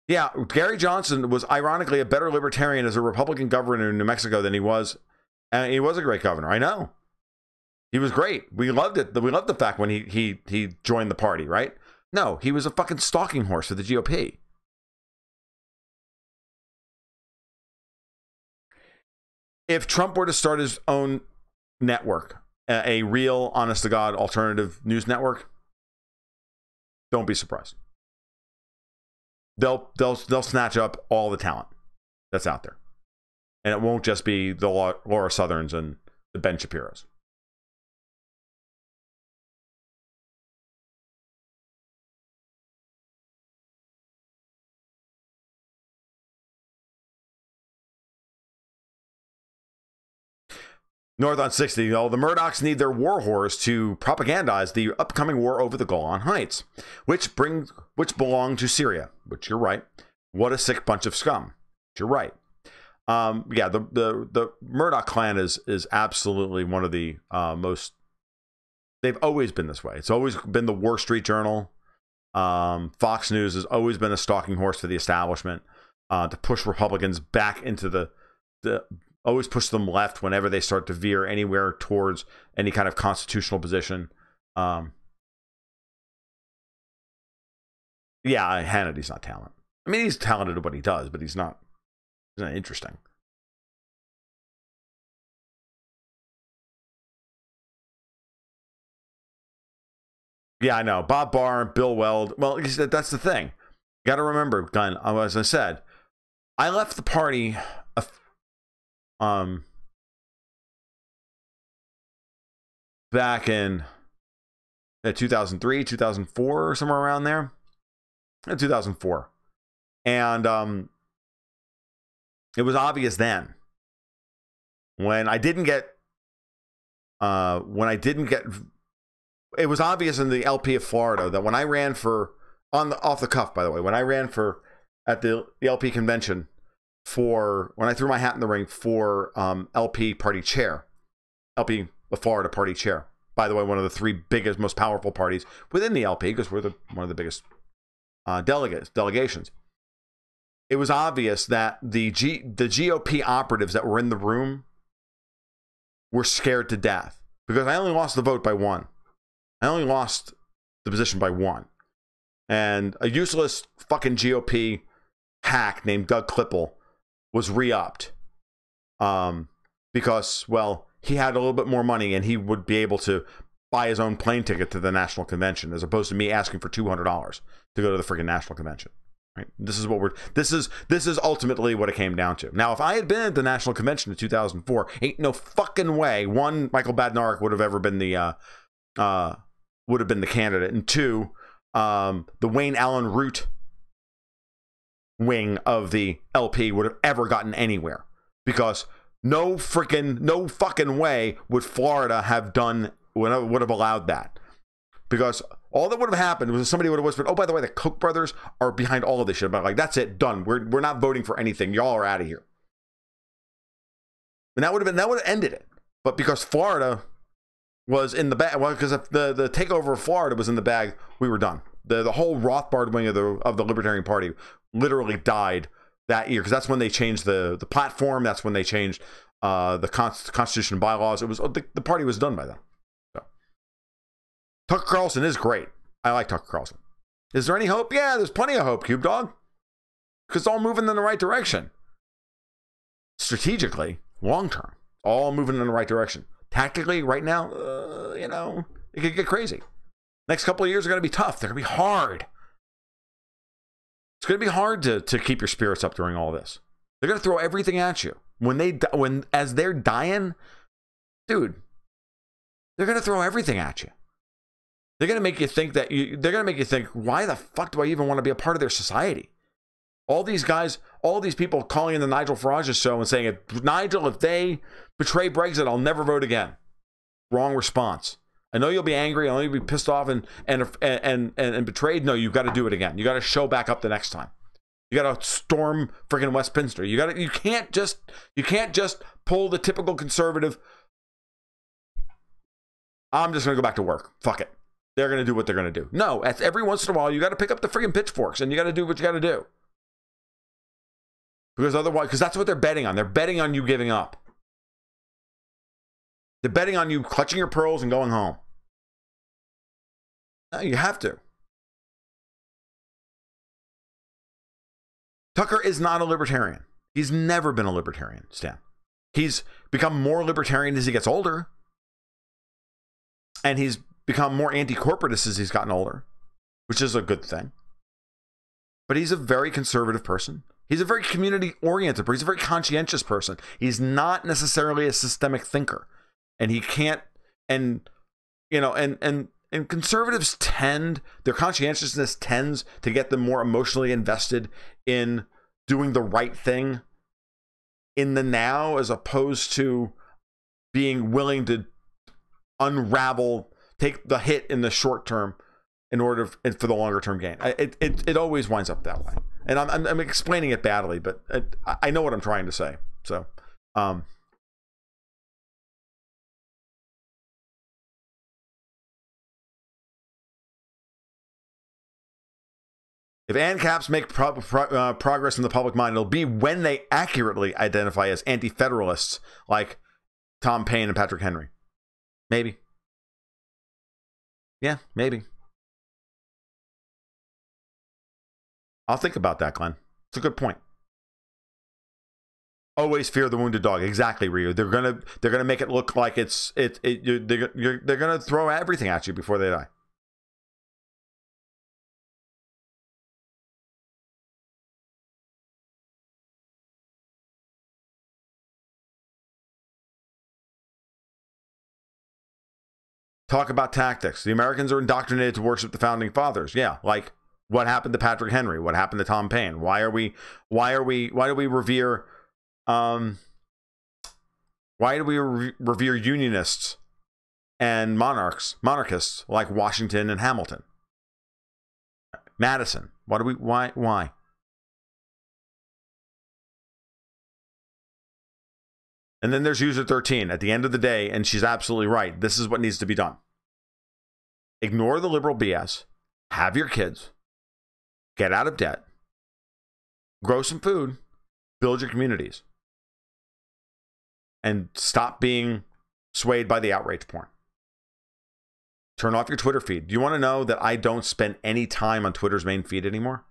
Yeah, Gary Johnson was ironically a better libertarian as a Republican governor in New Mexico than he was. And he was a great governor. I know. He was great. We loved it. We loved the fact when he joined the party, right? No, he was a fucking stalking horse for the GOP. If Trump were to start his own network, a real, honest-to-God alternative news network, don't be surprised. They'll snatch up all the talent that's out there. And it won't just be the Laura Southerns and the Ben Shapiros. North on 60, the Murdochs need their war whores to propagandize the upcoming war over the Golan Heights, which belong to Syria, which you're right. What a sick bunch of scum. You're right. Yeah, the Murdoch clan is absolutely one of the most, they've always been this way. It's always been the Wall Street Journal. Fox News has always been a stalking horse for the establishment to push Republicans back into the always push them left whenever they start to veer anywhere towards any kind of constitutional position. Yeah, Hannity's not talented. I mean, he's talented at what he does, but he's not interesting. Yeah, I know. Bob Barr, Bill Weld. Well, that's the thing. You got to remember, Gunn, as I said, I left the party back in 2003, 2004, or somewhere around there. 2004. And it was obvious then when I didn't get it was obvious in the LP of Florida that when I ran for off the cuff, by the way, when I ran for at the LP convention when I threw my hat in the ring for LP party chair, LP of Florida party chair, by the way, one of the three biggest, most powerful parties within the LP, because we're one of the biggest delegations. It was obvious that the GOP operatives that were in the room were scared to death because I only lost the vote by one. I only lost the position by one. And a useless fucking GOP hack named Doug Klippel was re-upped because, well, he had a little bit more money and he would be able to buy his own plane ticket to the national convention as opposed to me asking for $200 to go to the freaking national convention. Right? This is ultimately what it came down to. Now, if I had been at the national convention in 2004, ain't no fucking way, one, Michael Badnarik would have ever been the candidate, and two, the Wayne Allen Root wing of the LP would have ever gotten anywhere because no fucking way would Florida have done, would have allowed that. Because all that would have happened was somebody would have whispered, oh, by the way, the Koch brothers are behind all of this shit. About like, that's it, done. We're not voting for anything. Y'all are out of here. And that would have ended it. But because Florida was in the bag, well, because the takeover of Florida was in the bag, we were done. The whole Rothbard wing of the Libertarian Party literally died that year because that's when they changed the platform. That's when they changed the Constitution and bylaws. It was the party was done by then. So Tucker Carlson is great. I like Tucker Carlson. Is there any hope? Yeah, there's plenty of hope, Cube Dog, because it's all moving in the right direction. Strategically, long term, all moving in the right direction. Tactically, right now, it could get crazy. Next couple of years are going to be tough. They're going to be hard. It's going to be hard to keep your spirits up during all this. They're going to throw everything at you. As they're dying, dude, they're going to throw everything at you. They're going to make you think, why the fuck do I even want to be a part of their society? All these guys, all these people calling in the Nigel Farage show and saying, if they betray Brexit, I'll never vote again. Wrong response. I know you'll be angry. I know you'll be pissed off and betrayed. No, you've got to do it again. You got to show back up the next time. You got to storm freaking Westminster. You can't just pull the typical conservative. I'm just going to go back to work. Fuck it. They're going to do what they're going to do. No, every once in a while, you got to pick up the freaking pitchforks and you got to do what you got to do. Because otherwise, because that's what they're betting on. They're betting on you giving up. They're betting on you clutching your pearls and going home. No, you have to. Tucker is not a libertarian. He's never been a libertarian, Stan. He's become more libertarian as he gets older. And he's become more anti-corporatist as he's gotten older, which is a good thing. But he's a very conservative person. He's a very community-oriented person. He's a very conscientious person. He's not necessarily a systemic thinker. And he can't, and conservatives their conscientiousness tends to get them more emotionally invested in doing the right thing in the now, as opposed to being willing to take the hit in the short term in order for the longer term gain. It always winds up that way. And I'm explaining it badly, but I know what I'm trying to say. So, if ANCAPs make progress in the public mind, it'll be when they accurately identify as anti-federalists like Tom Paine and Patrick Henry. Maybe. Yeah, maybe. I'll think about that, Glenn. It's a good point. Always fear the wounded dog. Exactly, Ryu. They're gonna make it look like they're gonna throw everything at you before they die. Talk about tactics. The Americans are indoctrinated to worship the founding fathers. Yeah, like what happened to Patrick Henry? What happened to Tom Paine? Why do we revere unionists and monarchists like Washington and Hamilton? Madison. Why? And then there's user 13 at the end of the day, and she's absolutely right. This is what needs to be done. Ignore the liberal BS. Have your kids. Get out of debt. Grow some food. Build your communities. And stop being swayed by the outrage porn. Turn off your Twitter feed. Do you want to know that I don't spend any time on Twitter's main feed anymore?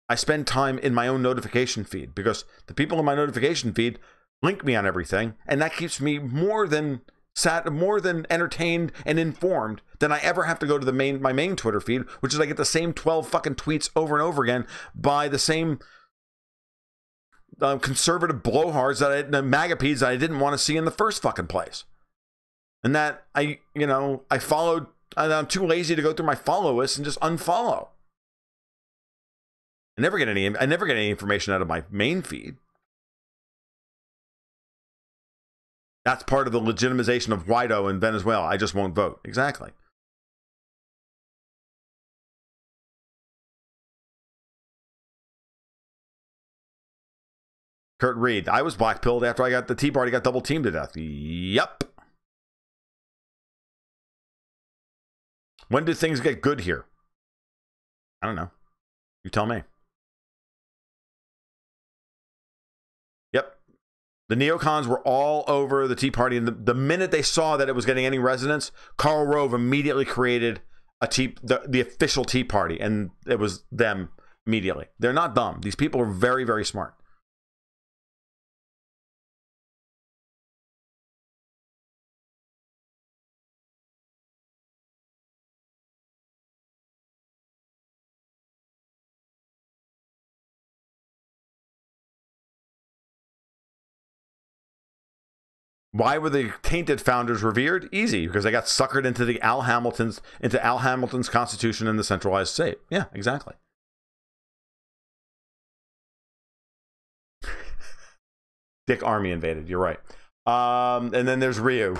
I spend time in my own notification feed because the people in my notification feed link me on everything, and that keeps me more than entertained and informed than I ever have to go to my main Twitter feed, which is I get the same 12 fucking tweets over and over again by the same conservative blowhards the magapedes that I didn't want to see in the first fucking place. And that I followed. I'm too lazy to go through my follow list and just unfollow. I never get any information out of my main feed. That's part of the legitimization of Guaido in Venezuela. I just won't vote. Exactly. Kurt Reed. I was blackpilled after the Tea Party got double teamed to death. Yep. When do things get good here? I don't know. You tell me. Yep. The neocons were all over the Tea Party, and the minute they saw that it was getting any resonance, Karl Rove immediately created the official Tea Party, and it was them immediately. They're not dumb. These people are very, very smart. Why were the tainted founders revered? Easy, because they got suckered into Al Hamilton's Constitution and the centralized state. Yeah, exactly. Dick Army invaded. You're right. And then there's Ryu,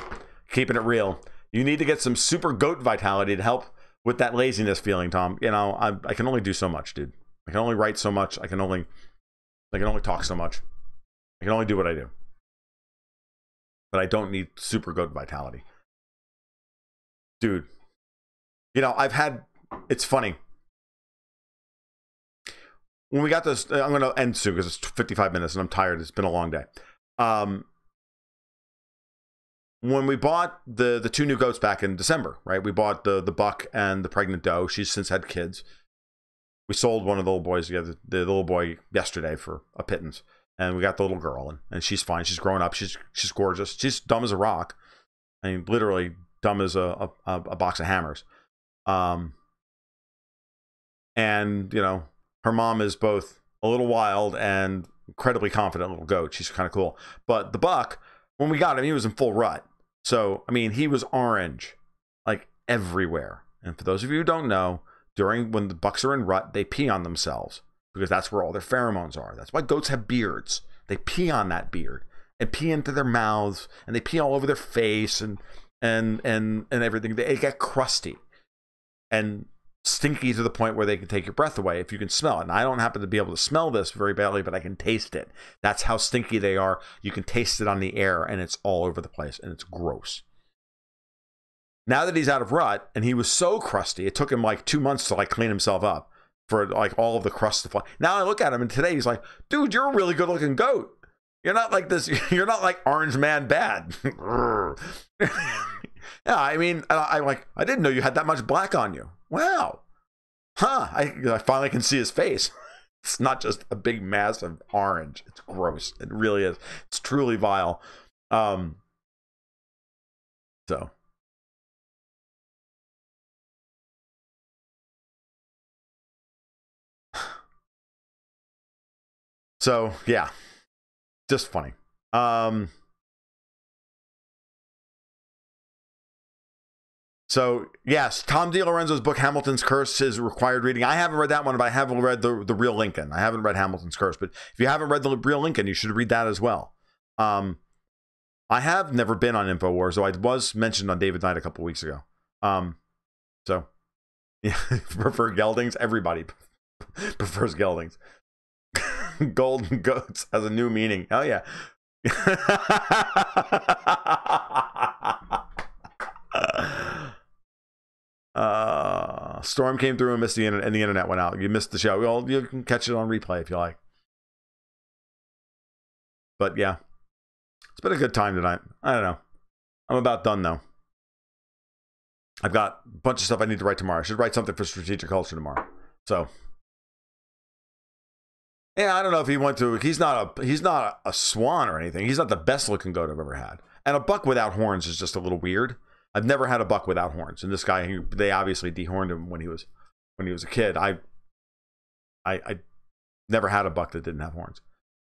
keeping it real. You need to get some super goat vitality to help with that laziness feeling, Tom. You know, I can only do so much, dude. I can only write so much. I can only talk so much. I can only do what I do. But I don't need super goat vitality. Dude. You know, it's funny. When we got this, I'm going to end soon because it's 55 minutes and I'm tired. It's been a long day. When we bought the 2 new goats back in December, right? We bought the buck and the pregnant doe. She's since had kids. We sold one of the little boys, the little boy yesterday for a pittance. And we got the little girl, and she's fine. She's grown up. She's gorgeous. She's dumb as a rock. I mean, literally dumb as a box of hammers. And, you know, her mom is both a little wild and incredibly confident little goat. She's kind of cool. But the buck, when we got him, he was in full rut. So, I mean, he was orange, like everywhere. And for those of you who don't know, when the bucks are in rut, they pee on themselves because that's where all their pheromones are. That's why goats have beards. They pee on that beard and pee into their mouths, and they pee all over their face and everything. They get crusty and stinky to the point where they can take your breath away if you can smell it. And I don't happen to be able to smell this very badly, but I can taste it. That's how stinky they are. You can taste it on the air, and it's all over the place, and it's gross. Now that he's out of rut, and he was so crusty, it took him like 2 months to like clean himself up for like all of the crust to fly. Now I look at him, and today he's like, dude, you're a really good looking goat. You're not like this. You're not like Orange Man bad. Yeah, I mean, I didn't know you had that much black on you. Wow. Huh. I finally can see his face. It's not just a big mass of orange. It's gross. It really is. It's truly vile. So yeah, just funny. So yes, Tom DiLorenzo's book Hamilton's Curse is required reading. I haven't read that one, but I haven't read the Real Lincoln. I haven't read Hamilton's Curse, but if you haven't read the Real Lincoln, you should read that as well. I have never been on InfoWars, though I was mentioned on David Knight a couple weeks ago. So yeah, prefer geldings. Everybody prefers geldings. Golden goats has a new meaning. Hell yeah. Storm came through and missed the internet, and the internet went out. You missed the show. Well, you can catch it on replay if you like. But yeah, it's been a good time tonight. I don't know. I'm about done though. I've got a bunch of stuff I need to write tomorrow. I should write something for Strategic Culture tomorrow. So yeah, I don't know if he went to. He's not a swan or anything. He's not the best looking goat I've ever had. And a buck without horns is just a little weird. I've never had a buck without horns. And this guy, they obviously dehorned him when he was a kid. I never had a buck that didn't have horns.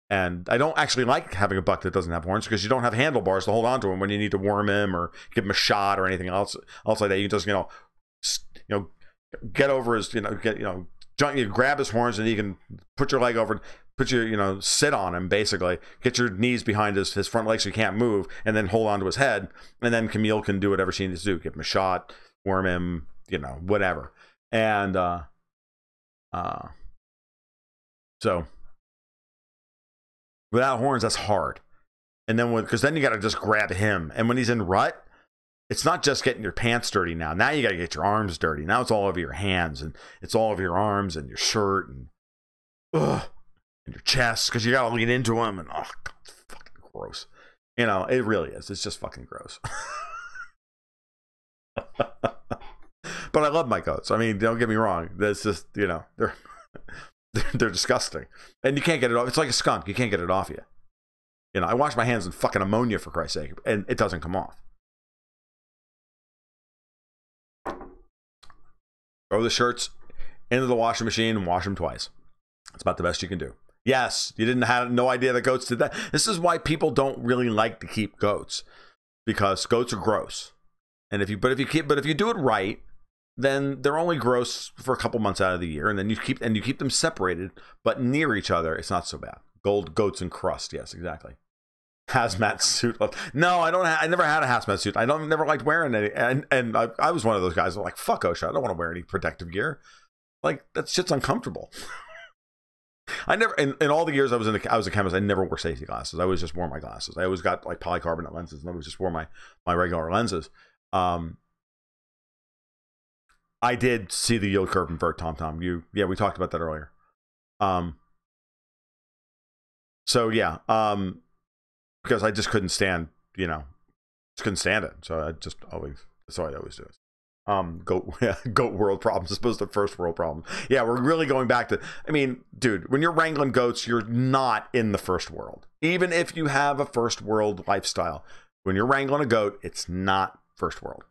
And I don't actually like having a buck that doesn't have horns because you don't have handlebars to hold on to him when you need to worm him or give him a shot or anything else like that. You just get over his you grab his horns and you can put your leg over, sit on him basically, get your knees behind his front legs so he can't move, and then hold on to his head, and then Camille can do whatever she needs to do, give him a shot, worm him, whatever. And so without horns, that's hard. And then because then you got to just grab him, and when he's in rut, it's not just getting your pants dirty now. Now you got to get your arms dirty. Now it's all over your hands, and it's all over your arms and your shirt and your chest because you got to lean into them. And God, it's fucking gross. It really is. It's just fucking gross. But I love my goats. I mean, don't get me wrong. That's just they're disgusting, and you can't get it off. It's like a skunk. You can't get it off you. I wash my hands in fucking ammonia for Christ's sake, and it doesn't come off. Throw the shirts into the washing machine and wash them twice. That's about the best you can do. Yes, you didn't have no idea that goats did that. This is why people don't really like to keep goats, because goats are gross. And if you do it right, then they're only gross for a couple months out of the year, and then you keep them separated but near each other. It's not so bad. Goats and crust. Yes, exactly. hazmat suit. No, I don't. I never had a hazmat suit. Never liked wearing any. And I was one of those guys that were like, fuck OSHA. I don't want to wear any protective gear. Like, that shit's uncomfortable. I never, in all the years I was a chemist, I never wore safety glasses. I always just wore my glasses. I always got like polycarbonate lenses, and I always just wore my regular lenses. I did see the yield curve invert, Tom. Yeah, we talked about that earlier. So yeah, because I just couldn't stand, just couldn't stand it. So that's what I always do. Goat world problems as opposed to first world problems. Yeah, we're really going back to, I mean, dude, when you're wrangling goats, you're not in the first world. Even if you have a first world lifestyle, when you're wrangling a goat, it's not first world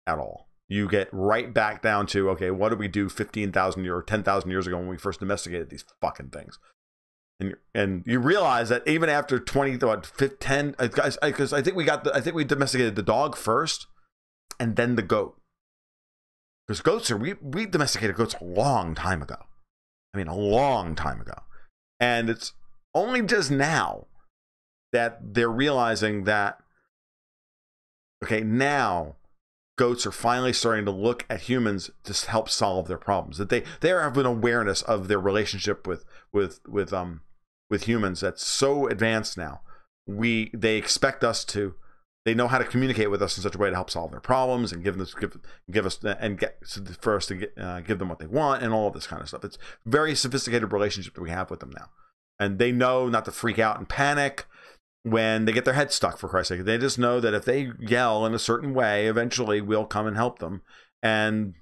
at all. You get right back down to, okay, what did we do 15,000 or 10,000 years ago when we first domesticated these fucking things? And you realize that even after 10, guys, because I think we domesticated the dog first and then the goat. Because goats we domesticated goats a long time ago. I mean, a long time ago. And it's only just now that they're realizing that, okay, now goats are finally starting to look at humans to help solve their problems. That they have an awareness of their relationship with humans that's so advanced now. They expect us to. They know how to communicate with us in such a way to help solve their problems and give us give them what they want and all of this kind of stuff. It's a very sophisticated relationship that we have with them now, and they know not to freak out and panic when they get their head stuck. For Christ's sake, they just know that if they yell in a certain way, eventually we'll come and help them and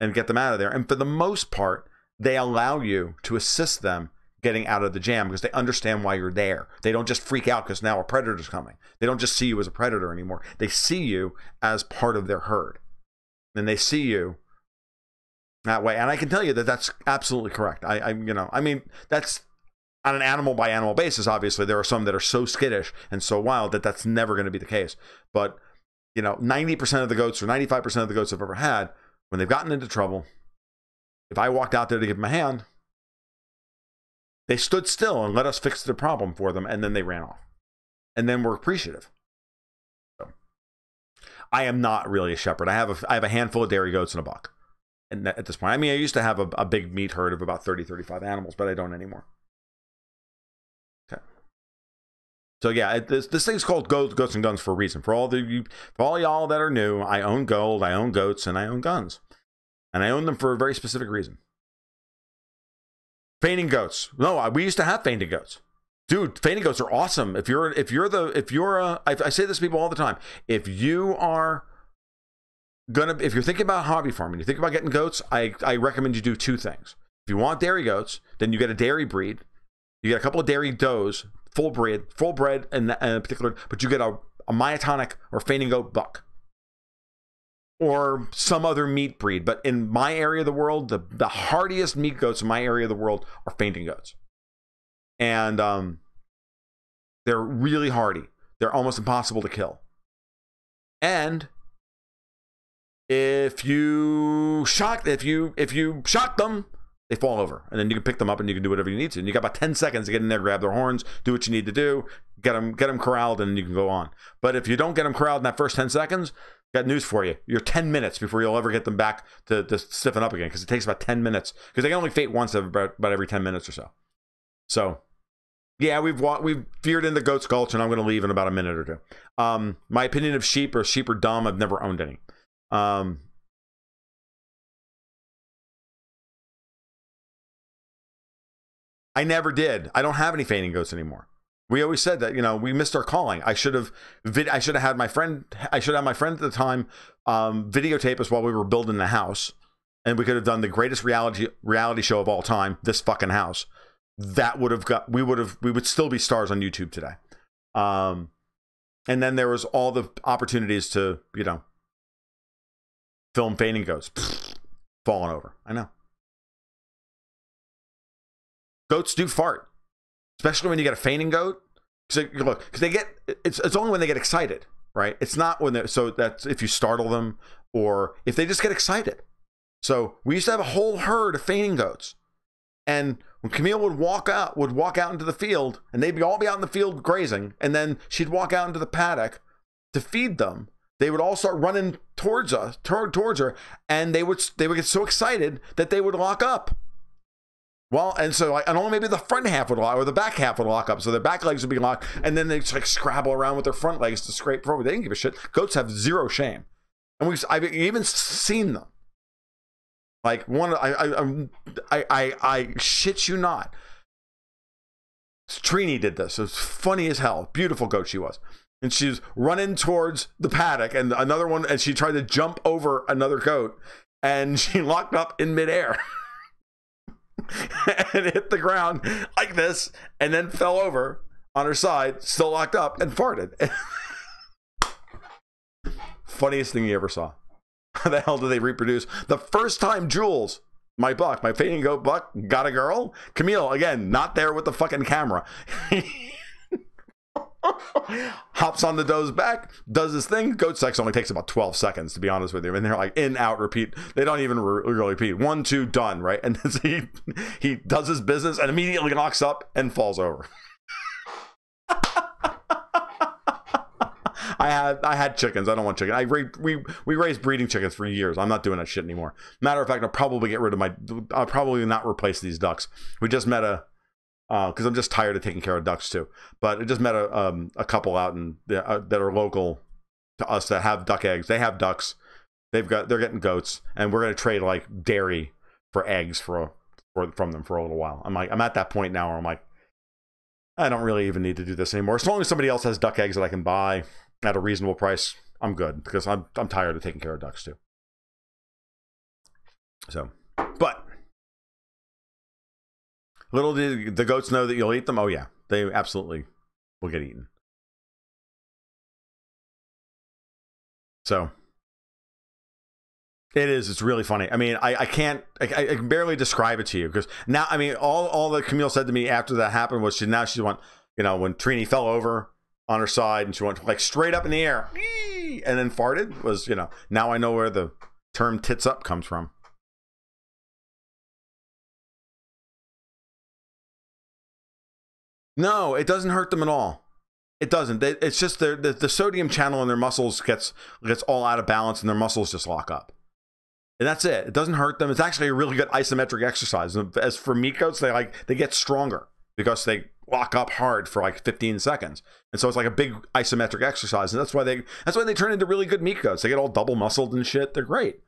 get them out of there. And for the most part, they allow you to assist them getting out of the jam because they understand why you're there. They don't just freak out because now a predator's coming. They don't just see you as a predator anymore. They see you as part of their herd. And they see you that way. And I can tell you that that's absolutely correct. I mean, that's on an animal by animal basis. Obviously, there are some that are so skittish and so wild that that's never going to be the case. But, 90% of the goats or 95% of the goats I've ever had, when they've gotten into trouble, if I walked out there to give them a hand, they stood still and let us fix the problem for them, and then they ran off. And then we're appreciative. So, I am not really a shepherd. I have a handful of dairy goats and a buck. And at this point, I mean, I used to have a big meat herd of about 30, 35 animals, but I don't anymore. Okay. So yeah, this thing's called Goats and Guns for a reason. For all y'all that are new, I own gold, I own goats, and I own guns. And I own them for a very specific reason. Fainting goats. No, we used to have fainting goats. Dude, fainting goats are awesome. I say this to people all the time. If you're thinking about hobby farming, you think about getting goats, I recommend you do two things. If you want dairy goats, then you get a dairy breed. You get a couple of dairy does, full bred in particular, but you get a myotonic or fainting goat buck. Or some other meat breed. But in my area of the world, the hardiest meat goats in my area of the world are fainting goats. And they're really hardy. They're almost impossible to kill. And if you shock them, they fall over. And then you can pick them up and you can do whatever you need to. And you got about 10 seconds to get in there, grab their horns, do what you need to do, get them corralled, and you can go on. But if you don't get them corralled in that first 10 seconds, got news for you. You're 10 minutes before you'll ever get them back to stiffen up again, because it takes about 10 minutes. Because they can only faint once about every 10 minutes or so. So, yeah, we've veered into Goat's Gulch, and I'm going to leave in about a minute or two. My opinion of sheep are dumb. I've never owned any. I never did. I don't have any fainting goats anymore. We always said that, we missed our calling. I should have had my friend at the time videotape us while we were building the house, and we could have done the greatest reality show of all time, This Fucking House. We would still be stars on YouTube today. And then there was all the opportunities to, film fainting goats. Falling over. I know. Goats do fart. Especially when you get a fainting goat. Because it's only when they get excited, right? It's not when so that's if you startle them or if they just get excited. So we used to have a whole herd of fainting goats. And when Camille would walk out into the field, and they'd all be out in the field grazing, and then she'd walk out into the paddock to feed them. They would all start running towards her, and they would get so excited that they would lock up. Well, and so and only maybe the front half would lock, or the back half would lock up, so their back legs would be locked, and then they'd like scrabble around with their front legs to scrape forward. They didn't give a shit. Goats have zero shame, and I've even seen them. Like one, I shit you not. Trini did this. It was funny as hell. Beautiful goat she was. And she's running towards the paddock, and another one, and she tried to jump over another goat, and she locked up in midair and hit the ground like this, and then fell over on her side, still locked up, and farted. Funniest thing you ever saw. How the hell do they reproduce? The first time Jules, my fading goat buck, got a girl, Camille, again, not there with the fucking camera. Hops on the doe's back, does his thing. Goat sex only takes about 12 seconds, to be honest with you. And they're like in, out, repeat. They don't even really repeat. 1, 2, done, right? And then he does his business and immediately locks up and falls over. I had chickens. I don't want chicken. We raised breeding chickens for years. I'm not doing that shit anymore. Matter of fact, I'll probably get rid of I'll probably not replace these ducks. We just met because I'm just tired of taking care of ducks too. But I just met a couple out that are local to us that have duck eggs. They have ducks. They're getting goats, and we're gonna trade like dairy for eggs from them for a little while. I'm at that point now where I'm like, I don't really even need to do this anymore. As long as somebody else has duck eggs that I can buy at a reasonable price, I'm good, because I'm tired of taking care of ducks too. So, but little did the goats know that you'll eat them. Oh yeah, they absolutely will get eaten. So it's really funny. I mean, I can barely describe it to you, because now, I mean, all that Camille said to me after that happened was she went, when Trini fell over on her side and she went like straight up in the air and then farted, was, now I know where the term tits up comes from. No, it doesn't hurt them at all. It doesn't. It's just the sodium channel in their muscles gets all out of balance, and their muscles just lock up. And that's it. It doesn't hurt them. It's actually a really good isometric exercise. As for meat goats, they get stronger because they lock up hard for like 15 seconds. And so it's like a big isometric exercise. And that's why they turn into really good meat goats. They get all double muscled and shit. They're great.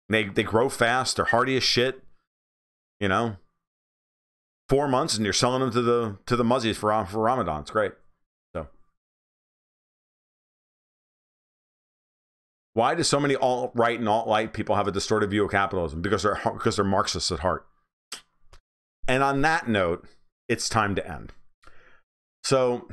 They grow fast. They're hardy as shit. 4 months and you're selling them to the muzzies for Ramadan. It's great. So why do so many alt-right and alt-light people have a distorted view of capitalism? Because they're Marxists at heart. And on that note, it's time to end. So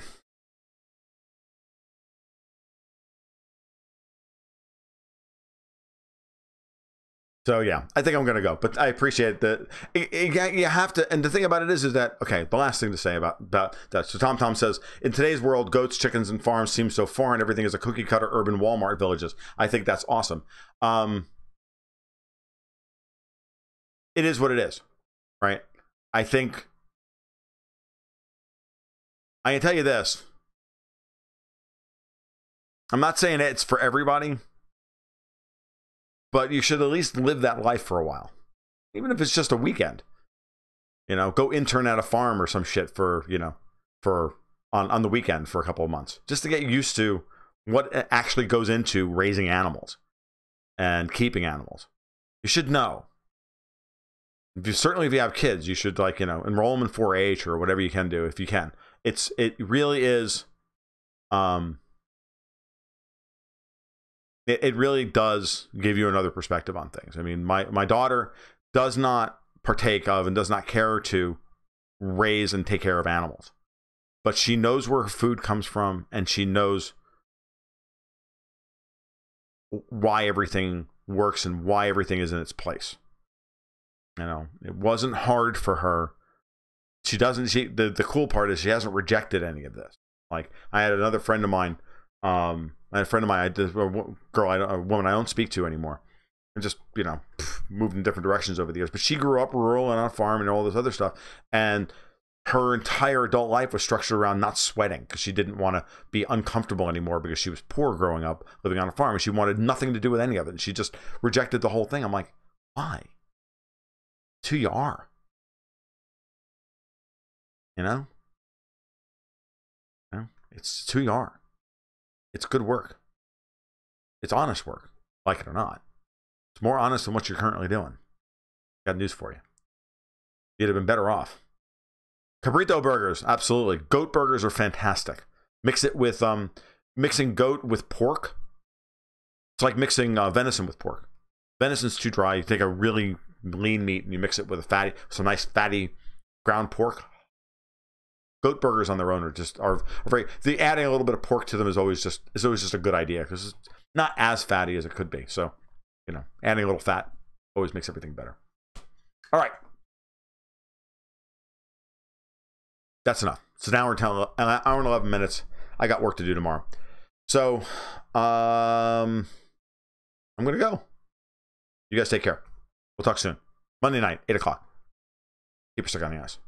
yeah, I think I'm going to go, but I appreciate that. You have to, and the thing about it is that, okay, the last thing to say about that. So Tom says, in today's world, goats, chickens, and farms seem so foreign. Everything is a cookie cutter urban Walmart villages. I think that's awesome. It is what it is, right? I think, I can tell you this. I'm not saying it's for everybody, but you should at least live that life for a while. Even if it's just a weekend. Go intern at a farm or some shit for on the weekend for a couple of months. Just to get used to what actually goes into raising animals and keeping animals. You should know. Certainly if you have kids, you should enroll them in 4-H or whatever you can do if you can. It really is it really does give you another perspective on things. I mean, my daughter does not partake of and does not care to raise and take care of animals. But she knows where her food comes from, and she knows why everything works and why everything is in its place. It wasn't hard for her. The cool part is she hasn't rejected any of this. Like, I had another friend of mine, a woman I don't speak to anymore. and just, you know, moved in different directions over the years. But she grew up rural and on a farm and all this other stuff. And her entire adult life was structured around not sweating because she didn't want to be uncomfortable anymore because she was poor growing up, living on a farm, and she wanted nothing to do with any of it. And she just rejected the whole thing. I'm like, why? It's who you are. You know? It's who you are. It's good work. It's honest work, like it or not. It's more honest than what you're currently doing. Got news for you. You'd have been better off. Cabrito burgers, absolutely. Goat burgers are fantastic. Mix it with mixing goat with pork. It's like mixing venison with pork. Venison's too dry. You take a really lean meat and you mix it with some nice fatty ground pork. Goat burgers on their own are very. Adding a little bit of pork to them is always just a good idea because it's not as fatty as it could be. So, you know, adding a little fat always makes everything better. All right. That's enough. It's an hour and 11 minutes. I got work to do tomorrow. So, I'm going to go. You guys take care. We'll talk soon. Monday night, 8 o'clock. Keep your stick on the ice.